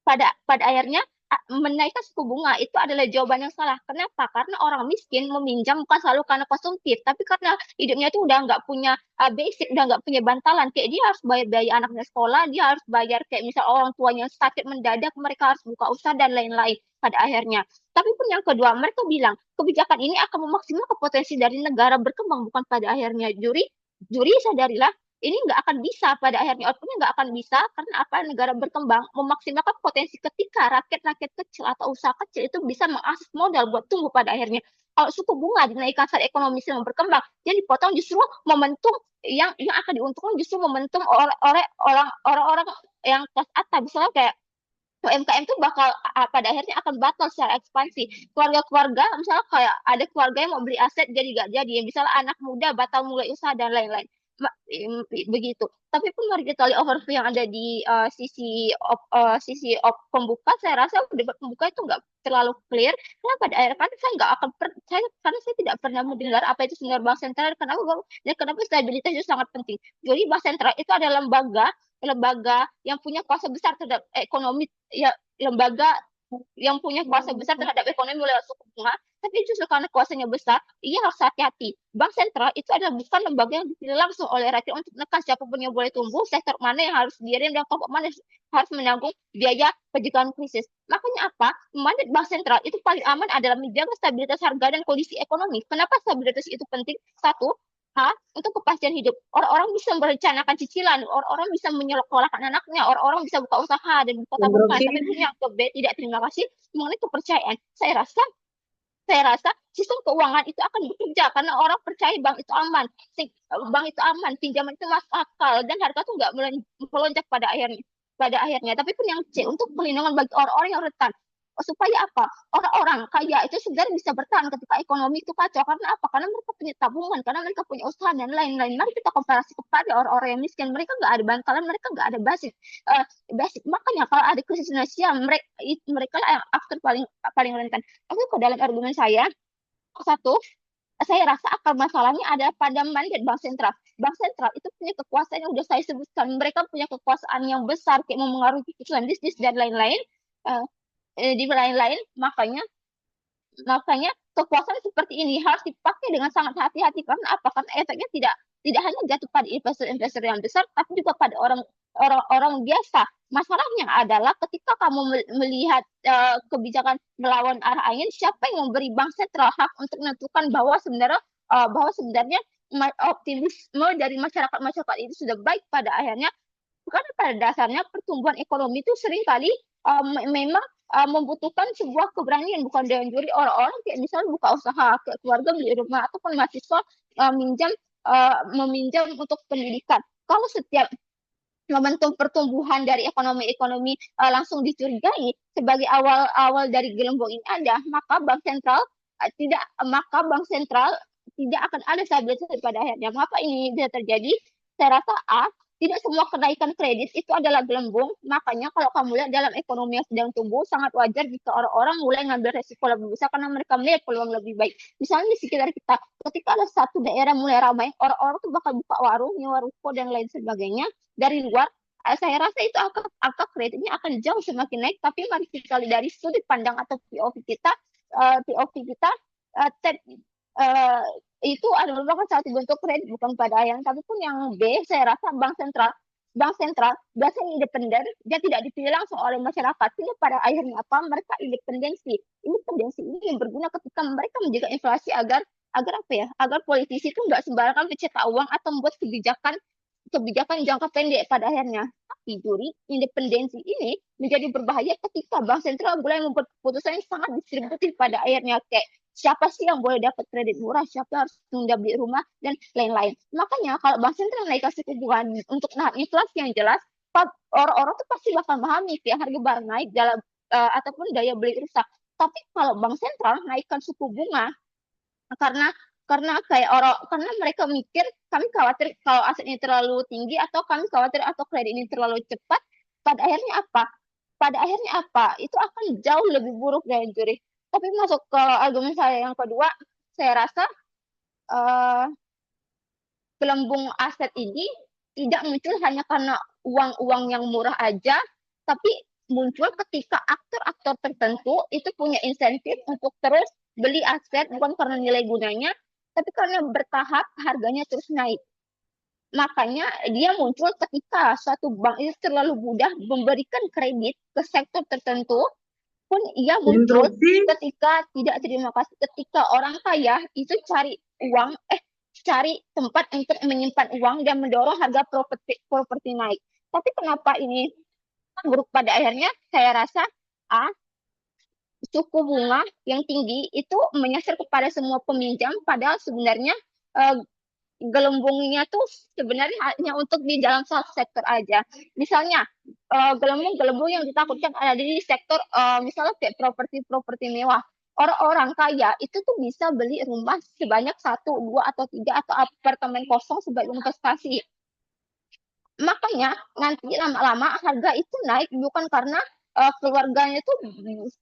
pada akhirnya menaikkan suku bunga itu adalah jawaban yang salah. Kenapa? Karena orang miskin meminjam bukan selalu karena konsumtif, tapi karena hidupnya itu udah nggak punya basic, udah nggak punya bantalan. Kayak dia harus bayar biaya anaknya sekolah, dia harus bayar kayak misal orang tuanya sakit mendadak, mereka harus buka usaha dan lain-lain pada akhirnya. Tapi pun yang kedua, mereka bilang kebijakan ini akan memaksimalkan potensi dari negara berkembang, bukan pada akhirnya juri sadarilah ini nggak akan bisa pada akhirnya, outputnya nggak akan bisa karena apa, negara berkembang memaksimalkan potensi ketika rakyat-rakyat kecil atau usaha kecil itu bisa mengakses modal buat tumbuh pada akhirnya. Kalau suku bunga dinaikkan saat ekonomi sedang berkembang, jadi dipotong justru momentum yang akan diuntungkan justru momentum oleh orang-orang yang kelas atas, misalnya kayak UMKM itu bakal pada akhirnya akan batal secara ekspansi. Keluarga-keluarga, misalnya kayak ada keluarga yang mau beli aset jadi gak jadi, yang misalnya anak muda batal mulai usaha dan lain-lain. Begitu. Tapi pun mari kita lihat overview yang ada di sisi pembuka, saya rasa debat pembuka itu nggak terlalu clear. Karena pada akhirnya kan saya nggak akan karena saya tidak pernah mendengar apa itu sebenarnya bank sentral. Kenapa stabilitas itu sangat penting. Jadi bank sentral itu adalah lembaga yang punya kuasa besar terhadap ekonomi, ya, lembaga yang punya kuasa besar terhadap ekonomi lewat suku bunga, tapi justru karena kuasanya besar, ia harus hati-hati. Bank sentral itu adalah bukan lembaga yang dipilih langsung oleh rakyat untuk menekan siapapun yang boleh tumbuh, sektor mana yang harus diam dan kelompok mana harus menanggung biaya pencegahan krisis. Makanya apa? Mandat bank sentral itu paling aman adalah menjaga stabilitas harga dan kondisi ekonomi. Kenapa stabilitas itu penting? Satu, untuk kepastian hidup. Orang-orang bisa merencanakan cicilan, orang-orang bisa menyekolahkan anaknya, orang-orang bisa buka usaha dan buka tabungan. Interupsi. Tapi yang ke B, tidak terima kasih mengenai kepercayaan. Saya rasa sistem keuangan itu akan bekerja karena orang percaya bank itu aman. Bank itu aman, pinjaman itu masuk akal dan harga itu nggak melonjak pada akhirnya. Tapi pun yang C, untuk perlindungan bagi orang-orang yang rentan. Supaya apa? Orang-orang kaya itu sebenarnya bisa bertahan ketika ekonomi itu kacau. Karena apa? Karena mereka punya tabungan, karena mereka punya usaha dan lain-lain. Mari kita komparasi kepada orang-orang yang miskin. Mereka nggak ada bantalan, mereka nggak ada basic. Makanya kalau ada krisis finansial, mereka lah yang aktor paling paling rentan. Tapi kalau dalam argumen saya, satu, saya rasa akar masalahnya adalah pada mandat bank sentral. Bank sentral itu punya kekuasaan yang sudah saya sebutkan. Mereka punya kekuasaan yang besar, kayak memengaruhi keputusan bisnis dan lain-lain. Di lain-lain, makanya kekuasaan seperti ini harus dipakai dengan sangat hati-hati. Karena apa? Karena efeknya tidak hanya jatuh pada investor-investor yang besar, tapi juga pada orang biasa. Masalahnya adalah ketika kamu melihat kebijakan melawan arah angin, siapa yang memberi bank sentral hak untuk menentukan bahwa sebenarnya optimisme dari masyarakat itu sudah baik pada akhirnya. Karena pada dasarnya pertumbuhan ekonomi itu seringkali memang membutuhkan sebuah keberanian, bukan dengan juri. Orang-orang kayak misalnya buka usaha, kayak keluarga beli rumah, ataupun mahasiswa meminjam untuk pendidikan. Kalau setiap momentum pertumbuhan dari ekonomi langsung dicurigai sebagai awal dari gelembung ini ada, maka bank sentral tidak akan ada stabilitas pada akhirnya. Mengapa ini bisa terjadi? Saya rasa tidak semua kenaikan kredit itu adalah gelembung. Makanya kalau kamu lihat dalam ekonomi yang sedang tumbuh, sangat wajar jika orang-orang mulai ngambil resiko lebih besar karena mereka melihat peluang lebih baik. Misalnya di sekitar kita, ketika ada satu daerah mulai ramai, orang-orang tuh bakal buka warung, nyewa ruko dan lain sebagainya dari luar. Saya rasa itu angka kreditnya akan jauh semakin naik. Tapi mari kita lihat dari sudut pandang atau POV kita, itu adalah merupakan satu bentuk kredit, bukan pada yang. Tapi pun yang B, saya rasa bank sentral biasanya independen, dia tidak dipilih langsung oleh masyarakat. Sehingga pada akhirnya apa? Mereka independensi ini yang berguna ketika mereka menjaga inflasi agar politisi itu nggak sembarangan mencetak uang atau membuat kebijakan jangka pendek pada akhirnya. Tapi juri independensi ini menjadi berbahaya ketika bank sentral mulai membuat keputusan yang sangat distributif pada akhirnya, kayak siapa sih yang boleh dapat kredit murah, siapa harus tunda beli rumah dan lain-lain. Makanya kalau bank sentral naikkan suku bunga untuk nahan inflasi yang jelas, orang-orang tuh pasti bakal memahami kayak harga barang naik ataupun daya beli rusak. Tapi kalau bank sentral naikkan suku bunga karena mereka mikir, kami khawatir kalau aset ini terlalu tinggi, atau kami khawatir atau kredit ini terlalu cepat. Pada akhirnya apa? Itu akan jauh lebih buruk dari juri. Tapi masuk ke argumen saya yang kedua, saya rasa gelembung aset ini tidak muncul hanya karena uang-uang yang murah aja, tapi muncul ketika aktor-aktor tertentu itu punya insentif untuk terus beli aset, bukan karena nilai gunanya, tapi karena bertahap harganya terus naik. Makanya dia muncul ketika suatu bank itu terlalu mudah memberikan kredit ke sektor tertentu, pun ia muncul Interupsi. ketika tidak terima kasih, ketika orang kaya itu cari uang, cari tempat untuk menyimpan uang dan mendorong harga properti naik. Tapi kenapa ini buruk pada akhirnya? Saya rasa A, suku bunga yang tinggi itu menyasar kepada semua peminjam, padahal sebenarnya eh, gelembungnya tuh sebenarnya hanya untuk di dalam satu sektor aja. Misalnya gelembung-gelembung yang ditakutkan ada di sektor misalnya kayak properti-properti mewah. Orang-orang kaya itu tuh bisa beli rumah sebanyak satu, dua, atau tiga, atau apartemen kosong sebagai investasi. Makanya nanti lama-lama harga itu naik bukan karena keluarganya itu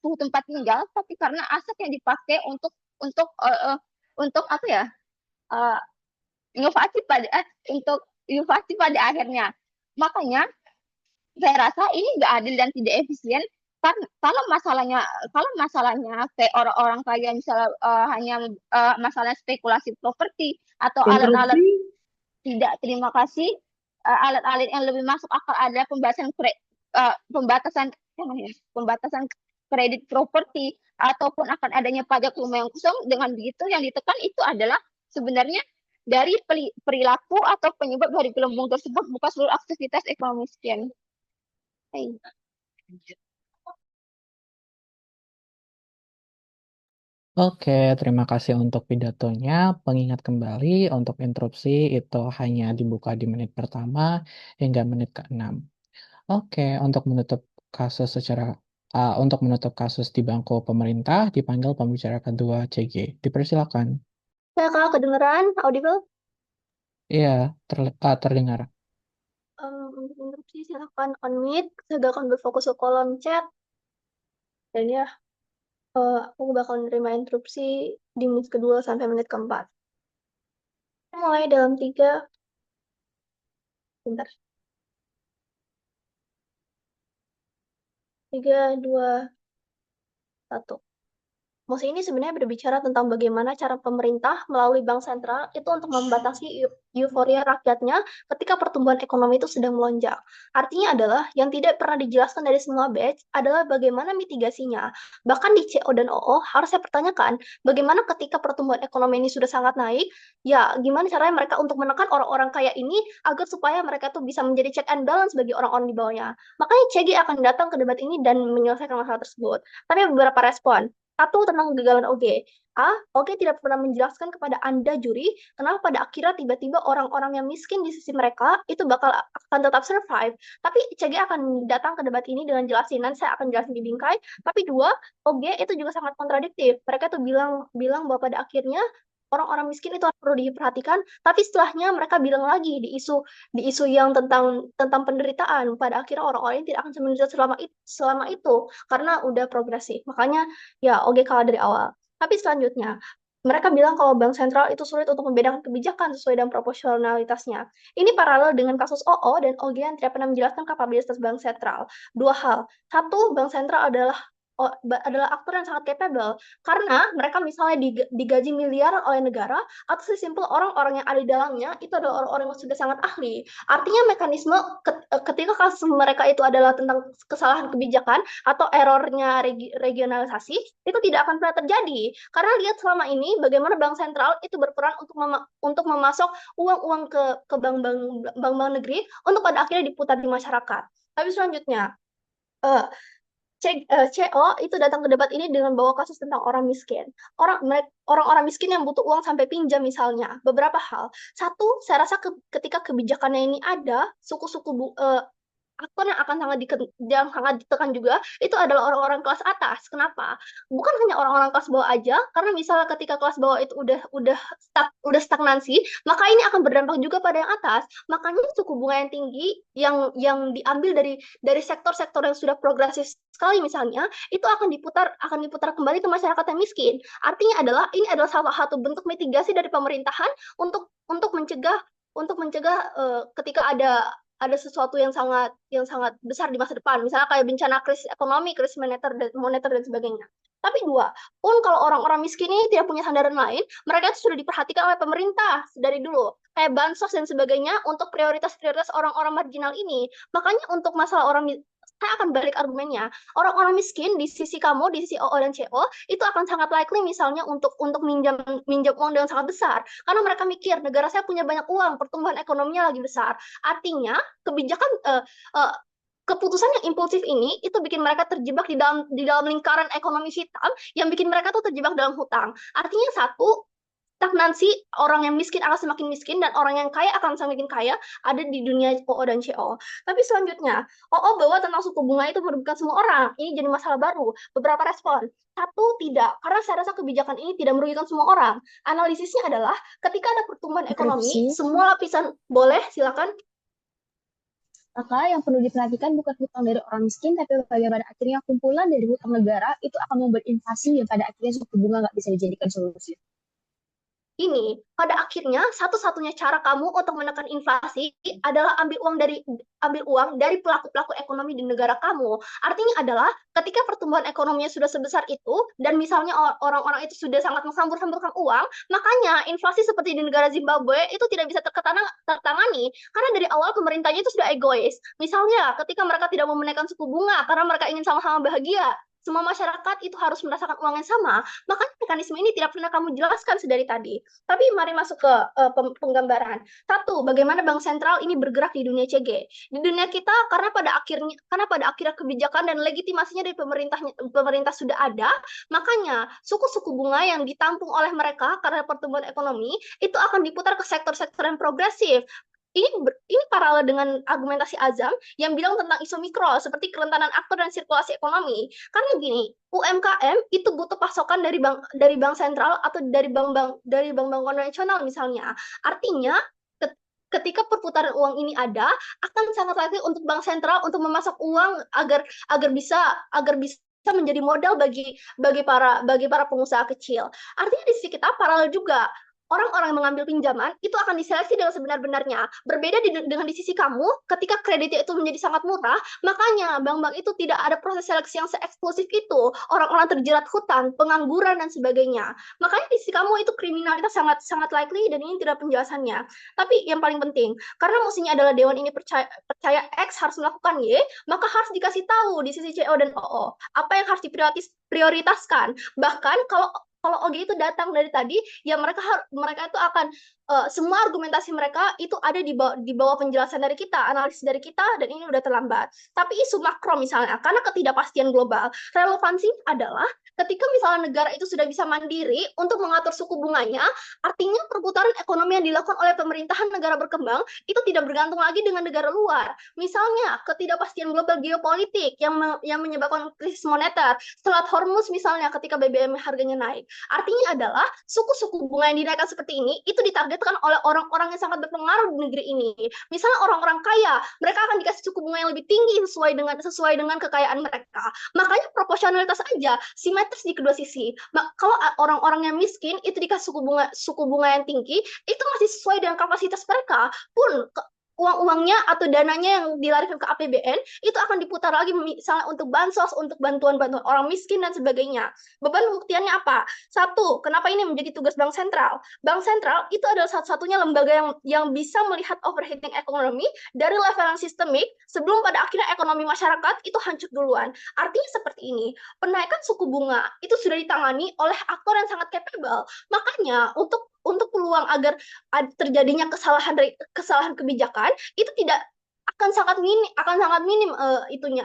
butuh tempat tinggal, tapi karena aset yang dipakai untuk apa ya? eh, inovasi pada akhirnya. Makanya saya rasa ini nggak adil dan tidak efisien. Kan kalau masalahnya kayak orang-orang kaya misalnya hanya masalah spekulasi properti atau alat-alat Interupsi. tidak, terima kasih, alat-alat yang lebih masuk akal adalah pembatasan kredit properti ataupun akan adanya pajak rumah yang kosong. Dengan begitu yang ditekan itu adalah sebenarnya dari perilaku atau penyebab dari gelembung tersebut, bukan seluruh aktivitas ekonomi. Sekian. Hey. Oke, terima kasih untuk pidatonya. Pengingat kembali untuk interupsi itu hanya dibuka di menit pertama hingga menit ke-6. Oke, untuk menutup kasus di bangku pemerintah dipanggil pembicara kedua CG. Dipersilakan. Saya Kak, kedengeran? Audible? Iya, terdengar. Untuk interupsi silakan unmute. Saya akan berfokus ke kolom chat. Dan ya, aku bakal nerima interupsi di menit kedua sampai menit keempat. Mulai dalam 3, bentar. 3, 2, 1. Mosi ini sebenarnya berbicara tentang bagaimana cara pemerintah melalui bank sentral itu untuk membatasi euforia rakyatnya ketika pertumbuhan ekonomi itu sedang melonjak. Artinya adalah yang tidak pernah dijelaskan dari semua batch adalah bagaimana mitigasinya. Bahkan di CO dan OO harus saya pertanyakan bagaimana ketika pertumbuhan ekonomi ini sudah sangat naik, ya gimana caranya mereka untuk menekan orang-orang kaya ini agar supaya mereka tuh bisa menjadi check and balance bagi orang-orang di bawahnya. Makanya CG akan datang ke debat ini dan menyelesaikan masalah tersebut. Tapi beberapa respon. Satu, tentang kegagalan OG. OG tidak pernah menjelaskan kepada Anda juri kenapa pada akhirnya tiba-tiba orang-orang yang miskin di sisi mereka itu akan tetap survive. Tapi CG akan datang ke debat ini dengan jelasin, nanti saya akan jelasin di bingkai. Tapi dua, OG itu juga sangat kontradiktif. Mereka tuh bilang bahwa pada akhirnya orang-orang miskin itu perlu diperhatikan, tapi setelahnya mereka bilang lagi di isu yang tentang penderitaan, pada akhirnya orang-orang ini tidak akan menderita selama itu karena udah progresif. Makanya ya oke kalah dari awal. Tapi selanjutnya mereka bilang kalau bank sentral itu sulit untuk membedakan kebijakan sesuai dengan proporsionalitasnya. Ini paralel dengan kasus OO dan OG yang tidak pernah menjelaskan kapabilitas bank sentral. Dua hal. Satu, bank sentral adalah aktor yang sangat capable karena mereka misalnya digaji miliaran oleh negara atau sesimpel orang-orang yang ada di dalamnya itu adalah orang-orang yang sudah sangat ahli. Artinya mekanisme ketika kasus mereka itu adalah tentang kesalahan kebijakan atau errornya regionalisasi itu tidak akan pernah terjadi karena lihat selama ini bagaimana bank sentral itu berperan untuk memasok uang-uang ke bank-bank negeri untuk pada akhirnya diputar di masyarakat. Tapi selanjutnya CO itu datang ke debat ini dengan bawa kasus tentang orang miskin. Orang-orang miskin yang butuh uang sampai pinjam misalnya. Beberapa hal. Satu, saya rasa ketika kebijakannya ini ada, suku-suku aktor yang akan sangat ditekan juga itu adalah orang-orang kelas atas. Kenapa? Bukan hanya orang-orang kelas bawah aja, karena misalnya ketika kelas bawah itu udah stagnansi, maka ini akan berdampak juga pada yang atas. Makanya suku bunga yang tinggi yang diambil dari sektor-sektor yang sudah progresif sekali misalnya, itu akan diputar kembali ke masyarakat yang miskin. Artinya ini adalah salah satu bentuk mitigasi dari pemerintahan untuk mencegah ketika ada sesuatu yang sangat besar di masa depan, misalnya kayak bencana krisis ekonomi, krisis moneter dan sebagainya. Tapi dua, pun kalau orang-orang miskin ini tidak punya sandaran lain, mereka itu sudah diperhatikan oleh pemerintah dari dulu, kayak bansos dan sebagainya untuk prioritas-prioritas orang-orang marginal ini. Makanya untuk masalah saya akan balik argumennya. Orang-orang miskin di sisi kamu, di sisi OO dan CO, itu akan sangat likely misalnya untuk minjam minjam uang dengan sangat besar. Karena mereka mikir, negara saya punya banyak uang, pertumbuhan ekonominya lagi besar. Artinya, kebijakan keputusan yang impulsif ini itu bikin mereka terjebak di dalam lingkaran ekonomi hitam yang bikin mereka tuh terjebak dalam hutang. Artinya satu, stagnansi, orang yang miskin akan semakin miskin dan orang yang kaya akan semakin kaya ada di dunia OO dan CO. Tapi selanjutnya, OO bahwa tentang suku bunga itu merugikan semua orang. Ini jadi masalah baru. Beberapa respon. Satu, tidak. Karena saya rasa kebijakan ini tidak merugikan semua orang. Analisisnya adalah ketika ada pertumbuhan ekonomi, Interupsi. semua lapisan boleh, silakan. Maka yang perlu diperhatikan bukan hutang dari orang miskin, tapi bagaimana akhirnya kumpulan dari hutang negara itu akan membuat inflasi yang pada akhirnya suku bunga nggak bisa dijadikan solusi. Ini pada akhirnya satu-satunya cara kamu untuk menekan inflasi adalah ambil uang dari pelaku-pelaku ekonomi di negara kamu. Artinya adalah ketika pertumbuhan ekonominya sudah sebesar itu dan misalnya orang-orang itu sudah sangat menghambur-hamburkan uang, makanya inflasi seperti di negara Zimbabwe itu tidak bisa tertangani karena dari awal pemerintahnya itu sudah egois. Misalnya ketika mereka tidak mau menaikkan suku bunga karena mereka ingin sama-sama bahagia, semua masyarakat itu harus merasakan uang yang sama. Makanya mekanisme ini tidak pernah kamu jelaskan sedari tadi. Tapi mari masuk ke penggambaran. Satu, bagaimana bank sentral ini bergerak di dunia CG. Di dunia kita karena pada akhirnya kebijakan dan legitimasinya dari pemerintah sudah ada, makanya suku-suku bunga yang ditampung oleh mereka karena pertumbuhan ekonomi itu akan diputar ke sektor-sektor yang progresif. Ini paralel dengan argumentasi Azam yang bilang tentang isu mikro seperti kerentanan aktor dan sirkulasi ekonomi. Karena gini, UMKM itu butuh pasokan dari bank sentral atau dari bank-bank konvensional misalnya. Artinya ketika perputaran uang ini ada, akan sangat likely untuk bank sentral untuk memasok uang agar bisa menjadi modal bagi para pengusaha kecil. Artinya di sisi kita paralel juga. Orang-orang yang mengambil pinjaman itu akan diseleksi dengan sebenar-benarnya. Berbeda dengan di sisi kamu, ketika kreditnya itu menjadi sangat murah, makanya bank-bank itu tidak ada proses seleksi yang se-eksklusif itu. Orang-orang terjerat hutang, pengangguran, dan sebagainya. Makanya di sisi kamu itu kriminalitas sangat likely dan ini tidak penjelasannya. Tapi yang paling penting, karena musuhnya adalah Dewan ini percaya X harus melakukan Y, maka harus dikasih tahu di sisi CO dan OO apa yang harus diprioritaskan. Bahkan kalau OG itu datang dari tadi, ya mereka itu akan semua argumentasi mereka itu ada di bawah penjelasan dari kita, analisis dari kita, dan ini udah terlambat. Tapi isu makro misalnya, karena ketidakpastian global, relevansi adalah ketika misalnya negara itu sudah bisa mandiri untuk mengatur suku bunganya, artinya perputaran ekonomi yang dilakukan oleh pemerintahan negara berkembang itu tidak bergantung lagi dengan negara luar. Misalnya ketidakpastian global geopolitik yang menyebabkan krisis moneter, Selat Hormuz misalnya ketika BBM harganya naik. Artinya adalah suku-suku bunga yang dinaikkan seperti ini itu ditargetkan oleh orang-orang yang sangat berpengaruh di negeri ini. Misalnya orang-orang kaya, mereka akan dikasih suku bunga yang lebih tinggi sesuai dengan kekayaan mereka. Makanya proporsionalitas aja, simetris di kedua sisi. Kalau orang-orang yang miskin itu dikasih suku bunga yang tinggi, itu masih sesuai dengan kapasitas mereka. Pun uang-uangnya atau dananya yang dilarikan ke APBN itu akan diputar lagi misalnya untuk bansos, untuk bantuan-bantuan orang miskin dan sebagainya. Beban pembuktiannya apa? Satu, kenapa ini menjadi tugas Bank Sentral? Bank Sentral itu adalah satu-satunya lembaga yang bisa melihat overheating ekonomi dari level yang sistemik sebelum pada akhirnya ekonomi masyarakat itu hancur duluan. Artinya seperti ini, penaikan suku bunga itu sudah ditangani oleh aktor yang sangat capable. Makanya untuk peluang agar terjadinya kesalahan kebijakan itu tidak akan sangat minim itunya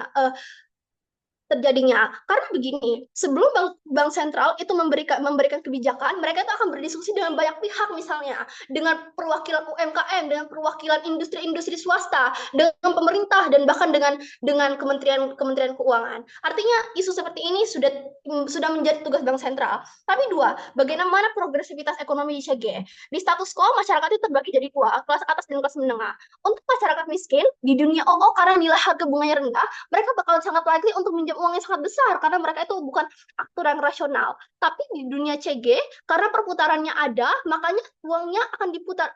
terjadinya. Karena begini, sebelum bank sentral itu memberikan kebijakan, mereka itu akan berdiskusi dengan banyak pihak, misalnya dengan perwakilan UMKM, dengan perwakilan industri-industri swasta, dengan pemerintah, dan bahkan dengan Kementerian Keuangan. Artinya isu seperti ini sudah menjadi tugas bank sentral. Tapi dua, bagaimana progresivitas ekonomi di CG? Di status quo masyarakat itu terbagi jadi dua, kelas atas dan kelas menengah. Untuk masyarakat miskin di dunia OO karena nilai harga bunganya rendah, mereka bakal sangat likely untuk minjam uang yang sangat besar karena mereka itu bukan aktor yang rasional. Tapi di dunia CG karena perputarannya ada, makanya uangnya akan diputar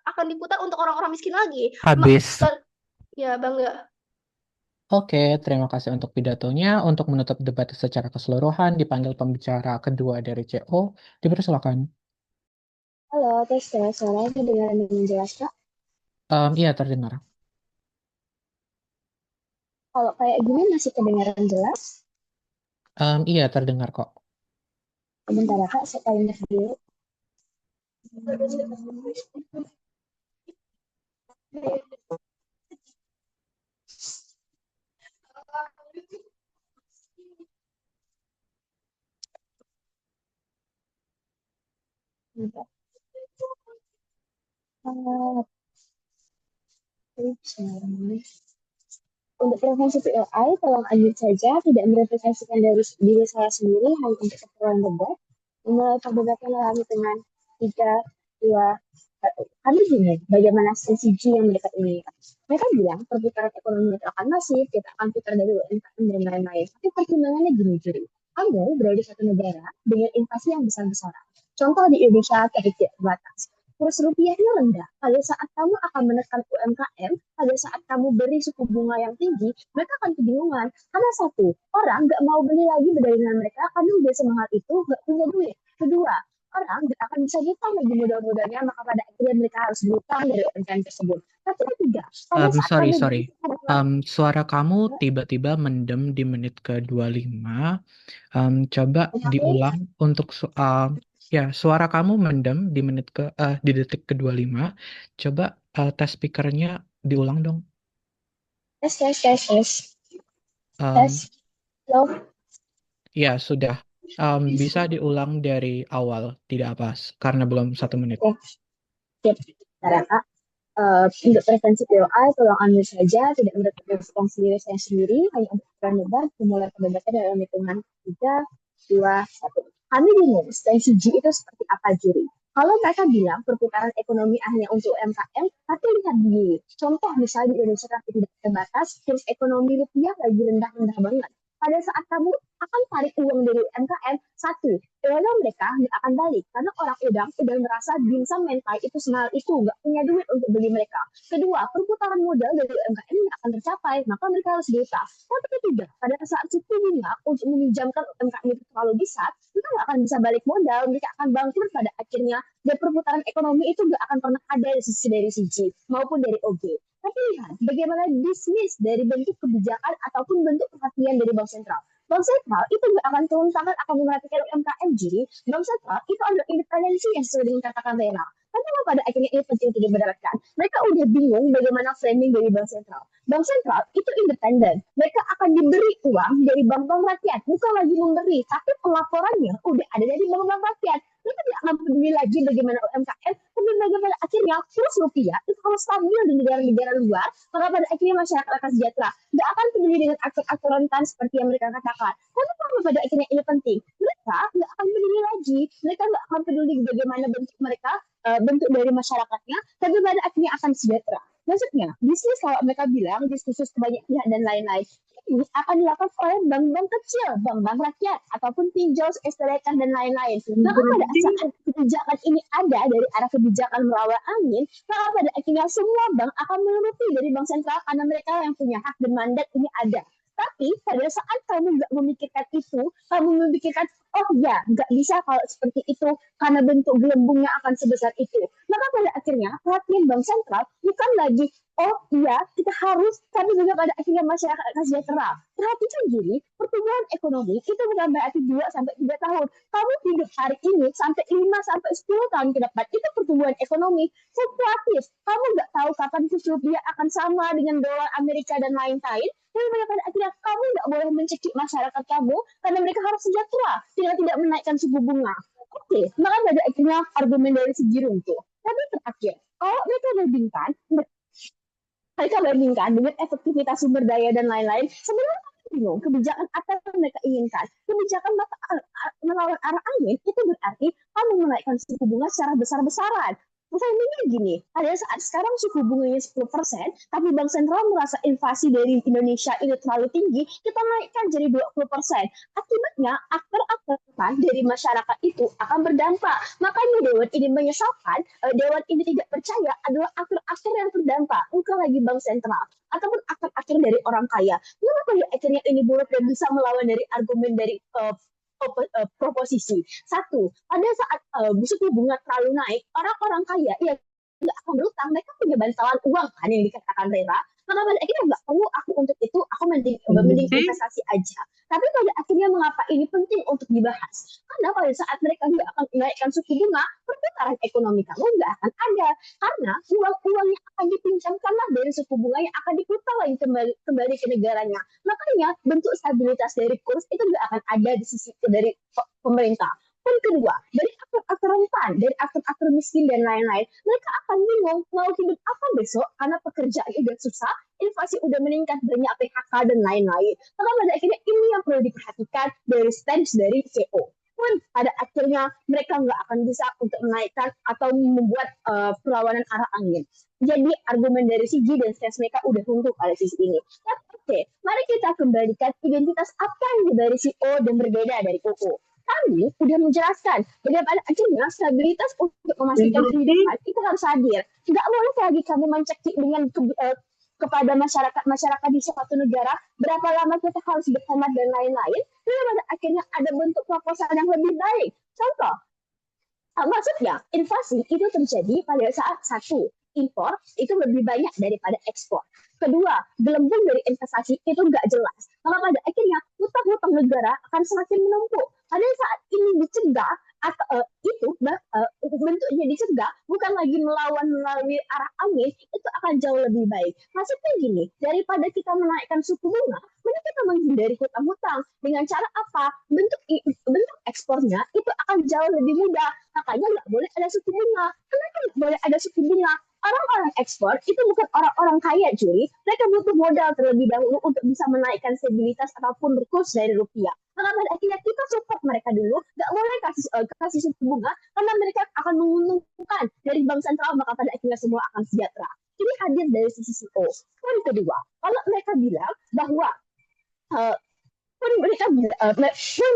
untuk orang-orang miskin lagi. Habis. Ya, Bangga. Oke, terima kasih untuk pidatonya. Untuk menutup debat secara keseluruhan, dipanggil pembicara kedua dari CO. Dipersilakan. Halo, tes suaranya kedengaran dengan jelas, Kak? Iya, terdengar. Kalau kayak gini masih kedengaran jelas? Iya, terdengar kok. Sebentar ya Kak, saya timer dulu. Bentar. Untuk preferensi PLI, tolong lanjut saja, tidak merepresentasikan dari diri saya sendiri, hanya untuk keperluan debat. Memulai perdebatan alami dengan 3, 2, 1. Kami gini, bagaimana strategi yang mereka inginkan. Mereka bilang perputaran ekonomi itu akan masif, kita akan putar dari UMKM dan lain-lain. Tapi pertimbangannya gini, jadi kamu berada di satu negara dengan invasi yang besar-besaran. Contoh di Indonesia tidak terbatas. Kurs rupiahnya rendah. Pada saat kamu akan menekan UMKM, pada saat kamu beri suku bunga yang tinggi, mereka akan kebingungan. Karena satu, orang nggak mau beli lagi dengan mereka karena udah semahal itu nggak punya duit. Kedua, orang nggak akan bisa ngutang lagi modal-modalnya, maka pada akhirnya mereka harus berutang dari UMKM tersebut. Tapi ketiga, pada saat Sorry, kamu sorry. Suara kamu tiba-tiba mendem di menit ke-25. Coba diulang untuk ya, suara kamu mendem di di detik ke-25. Coba tes speakernya diulang dong. tes. Um, Low. ya, sudah. Bisa diulang dari awal, tidak apa, karena belum 1 menit. Oke. Siap. Kak. Untuk preferensi POI, tolong ambil saja, tidak merepresentasikan diri saya sendiri, hanya untuk ukuran debat, memulai perdebatan dalam hitungan 3, 2, 1. Kami bingung, strategi itu seperti apa juri? Kalau mereka bilang perputaran ekonomi hanya untuk UMKM, tapi lihat dulu. Contoh misalnya di Indonesia tapi tidak terbatas, kurs ekonomi rupiah lagi rendah-rendah banget. Pada saat kamu akan tarik uang dari UMKM, satu, uang mereka nggak akan balik karena orang udah merasa dimsum mental itu semahal itu, nggak punya duit untuk beli mereka. Kedua, perputaran modal dari UMKM nggak akan tercapai, maka mereka harus berutang. Tapi ketiga, pada saat suku bunga untuk meminjamkan UMKM itu terlalu besar, mereka nggak akan bisa balik modal, mereka akan bangkrut pada akhirnya. Dan perputaran ekonomi itu nggak akan pernah ada dari sisi maupun dari OG. Tapi lihat bagaimana bisnis dari bentuk kebijakan ataupun bentuk perhatian dari Bank Sentral. Bank Sentral itu nggak akan turun tangan akan memperhatikan UMKM, jadi Bank Sentral itu ada independensi yang sesuai dengan katakan Rena. Karena pada akhirnya ini penting untuk dibenarkan. Mereka udah bingung bagaimana framing dari Bank Sentral. Bank Sentral itu independen. Mereka akan diberi uang dari bank-bank rakyat, bukan lagi memberi, tapi pelaporannya udah ada dari bank-bank rakyat. Mereka tidak akan peduli lagi bagaimana UMKM, tapi bagaimana akhirnya kurs rupiah itu kalau stabil di negara-negara luar, maka pada akhirnya masyarakat akan sejahtera. Tidak akan peduli dengan aktor-aktor rentan seperti yang mereka katakan. Karena pada akhirnya ini penting. Mereka tidak akan peduli lagi. Mereka tidak akan peduli bagaimana bentuk mereka, bentuk dari masyarakatnya, tapi pada akhirnya akan sejahtera. Maksudnya, bisnis kalau mereka bilang, diskursus kebanyak pihak dan lain-lain, ini akan dilakukan oleh bank-bank kecil, bank-bank rakyat, ataupun pinjol, SPDK, dan lain-lain. Maka pada saat kebijakan ini ada dari arah kebijakan melawan angin, maka pada akhirnya semua bank akan menuruti dari bank sentral karena mereka yang punya hak dan mandat ini ada. Tapi pada saat kamu nggak memikirkan itu, kamu memikirkan, oh ya, nggak bisa kalau seperti itu, karena bentuk gelembungnya akan sebesar itu. Maka pada akhirnya, perhatian bank sentral bukan lagi, oh iya, kita harus, tapi juga pada akhirnya masyarakat akan sejahtera. Perhatikan diri, pertumbuhan ekonomi itu bukan berarti 2-3 tahun. Kamu hidup hari ini sampai 5-10 tahun ke depan, itu pertumbuhan ekonomi fluktuatif. Kamu nggak tahu kapan kurs rupiah akan sama dengan dolar Amerika dan lain-lain. Tapi pada akhirnya kamu nggak boleh mencekik masyarakat kamu karena mereka harus sejahtera dengan tidak menaikkan suku bunga. Oke, maka pada akhirnya argumen dari segi runtuh. Tapi terakhir, kalau mereka bandingkan dengan efektivitas sumber daya dan lain-lain, sebenarnya bingung kebijakan apa yang mereka inginkan. Kebijakan melawan arah angin itu berarti kamu menaikkan suku bunga secara besar-besaran. Misalnya gini, pada saat sekarang suku bunganya 10%, tapi Bank Sentral merasa inflasi dari Indonesia itu terlalu tinggi, kita naikkan jadi 20%. Akibatnya, aktor-aktor dari masyarakat itu akan berdampak. Makanya Dewan ini menyesalkan, Dewan ini tidak percaya adalah aktor-aktor yang terdampak, bukan lagi Bank Sentral, ataupun aktor-aktor dari orang kaya. Kenapa akhirnya ini buruk dan bisa melawan dari argumen dari proposisi. Satu, pada saat suku bunga terlalu naik, orang-orang kaya ya nggak akan berutang, mereka punya bantalan uang kan yang dikatakan Rera. Maka pada akhirnya nggak perlu aku untuk itu, aku mending investasi aja. Tapi pada akhirnya mengapa ini penting untuk dibahas? Karena pada saat mereka juga akan menaikkan suku bunga, perputaran ekonomi kamu nggak akan ada. Karena uang-uang yang akan dipinjamkanlah dari suku bunga yang akan diputar lagi kembali ke negaranya. Makanya bentuk stabilitas dari kurs itu nggak akan ada di sisi dari pemerintah. Yang kedua, dari aktor-aktor rentan, dari aktor-aktor miskin dan lain-lain, mereka akan bingung mau hidup apa besok karena pekerjaan udah susah, inflasi udah meningkat, banyak PHK dan lain-lain. Maka pada akhirnya ini yang perlu diperhatikan dari stance dari CEO. Pun pada akhirnya mereka nggak akan bisa untuk menaikkan atau membuat perlawanan arah angin. Jadi argumen dari CG dan stance mereka udah runtuh pada sisi ini. Tapi oke, mari kita kembalikan identitas apa yang dari CEO dan berbeda dari KOO. Kami sudah menjelaskan bagaimana akhirnya stabilitas untuk memastikan kehidupan itu harus hadir. Tidak boleh lagi kami mencekik dengan kepada masyarakat di suatu negara berapa lama kita harus berhemat dan lain-lain. Lalu pada akhirnya ada bentuk proposal yang lebih baik. Contoh, maksudnya inflasi itu terjadi pada saat satu, impor itu lebih banyak daripada ekspor. Kedua, gelembung dari investasi itu nggak jelas. Maka pada akhirnya hutang-hutang negara akan semakin menumpuk. Pada saat ini dicegah atau itu bentuknya dicegah bukan lagi melawan melalui arah angin, itu akan jauh lebih baik. Maksudnya gini, daripada kita menaikkan suku bunga, mending kita menghindari hutang-hutang dengan cara apa? Bentuk ekspornya itu akan jauh lebih mudah. Makanya nggak boleh ada suku bunga. Kenapa nggak boleh ada suku bunga? Orang-orang ekspor itu bukan orang-orang kaya, Juri. Mereka butuh modal terlebih dahulu untuk bisa menaikkan stabilitas ataupun kurs dari rupiah. Maka pada akhirnya kita support mereka dulu, nggak boleh kasih suku bunga, karena mereka akan menguntungkan dari bank sentral, maka pada akhirnya semua akan sejahtera. Ini hadir dari sisi CEO. Yang kedua, kalau mereka bilang bahwa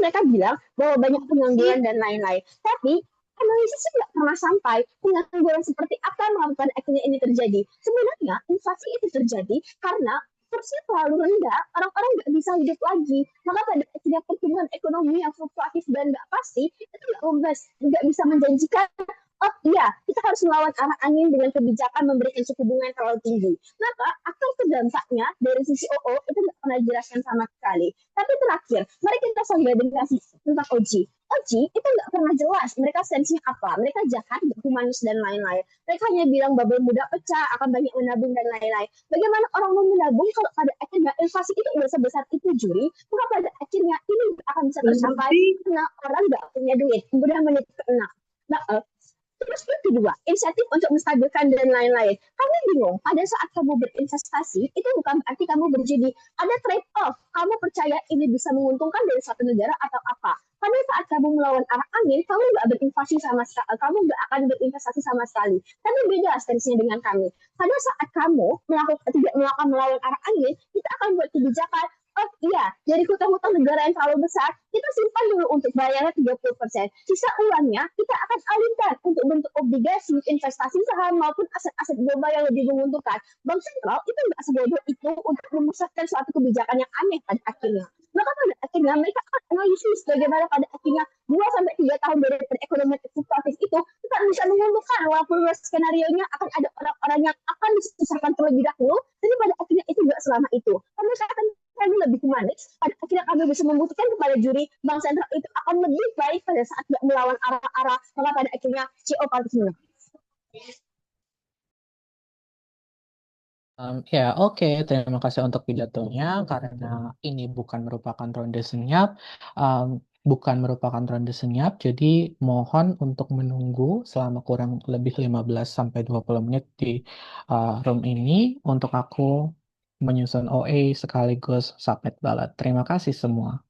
mereka bilang bahwa banyak pengangguran dan lain-lain, tapi analisisnya nggak pernah sampai pengangguran seperti apa mengapa akhirnya ini terjadi. Sebenarnya inflasi itu terjadi karena kursnya terlalu rendah, orang-orang nggak bisa hidup lagi. Maka pada akhirnya pertumbuhan ekonomi yang fluktuatif dan nggak pasti itu nggak bisa menjanjikan. Oh iya, kita harus melawan arah angin dengan kebijakan memberikan suku bunga yang terlalu tinggi. Maka akar kedampaknya dari sisi OO itu nggak pernah dijelaskan sama sekali. Tapi terakhir, mari kita solidarifikasi tentang OJ. OJ itu nggak pernah jelas mereka sensinya apa. Mereka jahat, humanis, dan lain-lain. Mereka hanya bilang bubble mudah pecah, akan banyak menabung, dan lain-lain. Bagaimana orang mau menabung kalau pada akhirnya inflasi itu udah sebesar itu, Juri? Maka pada akhirnya ini akan bisa tercapai karena orang nggak punya duit. Mudah menitip ke enam. Nah, terus yang kedua, insentif untuk menstabilkan dan lain-lain. Kamu bingung, pada saat kamu berinvestasi, itu bukan berarti kamu berjudi. Ada trade-off. Kamu percaya ini bisa menguntungkan dari suatu negara atau apa. Pada saat kamu melawan arah angin, kamu nggak berinvestasi sama sekali. Kamu nggak akan berinvestasi sama sekali. Tapi beda stance dengan kami. Pada saat kamu tidak melakukan melawan arah angin, kita akan buat kebijakan. Oh iya, dari hutang-hutang negara yang terlalu besar, kita simpan dulu untuk bayarnya 30%. Sisa uangnya kita akan alihkan untuk bentuk obligasi, investasi saham maupun aset-aset global yang lebih menguntungkan. Bank sentral itu nggak sebodoh itu untuk memusatkan suatu kebijakan yang aneh pada akhirnya. Maka pada akhirnya mereka akan analisis bagaimana pada akhirnya 2-3 tahun dari perekonomian fluktuatif itu kita bisa menguntungkan walaupun skenario-nya akan ada orang-orang yang akan disusahkan terlebih dahulu, tapi pada akhirnya itu nggak selama itu. Karena saya akan kami lebih humanis, pada akhirnya kami bisa membuktikan kepada juri bank sentral itu akan lebih baik pada saat tidak melawan arah-arah, maka pada akhirnya CEO pantas menang. Ya, oke. Terima kasih untuk pidatonya. Karena ini bukan merupakan ronde senyap, bukan merupakan ronde senyap, jadi mohon untuk menunggu selama kurang lebih 15-20 menit di room ini untuk aku menyusun OA sekaligus submit ballot. Terima kasih semua.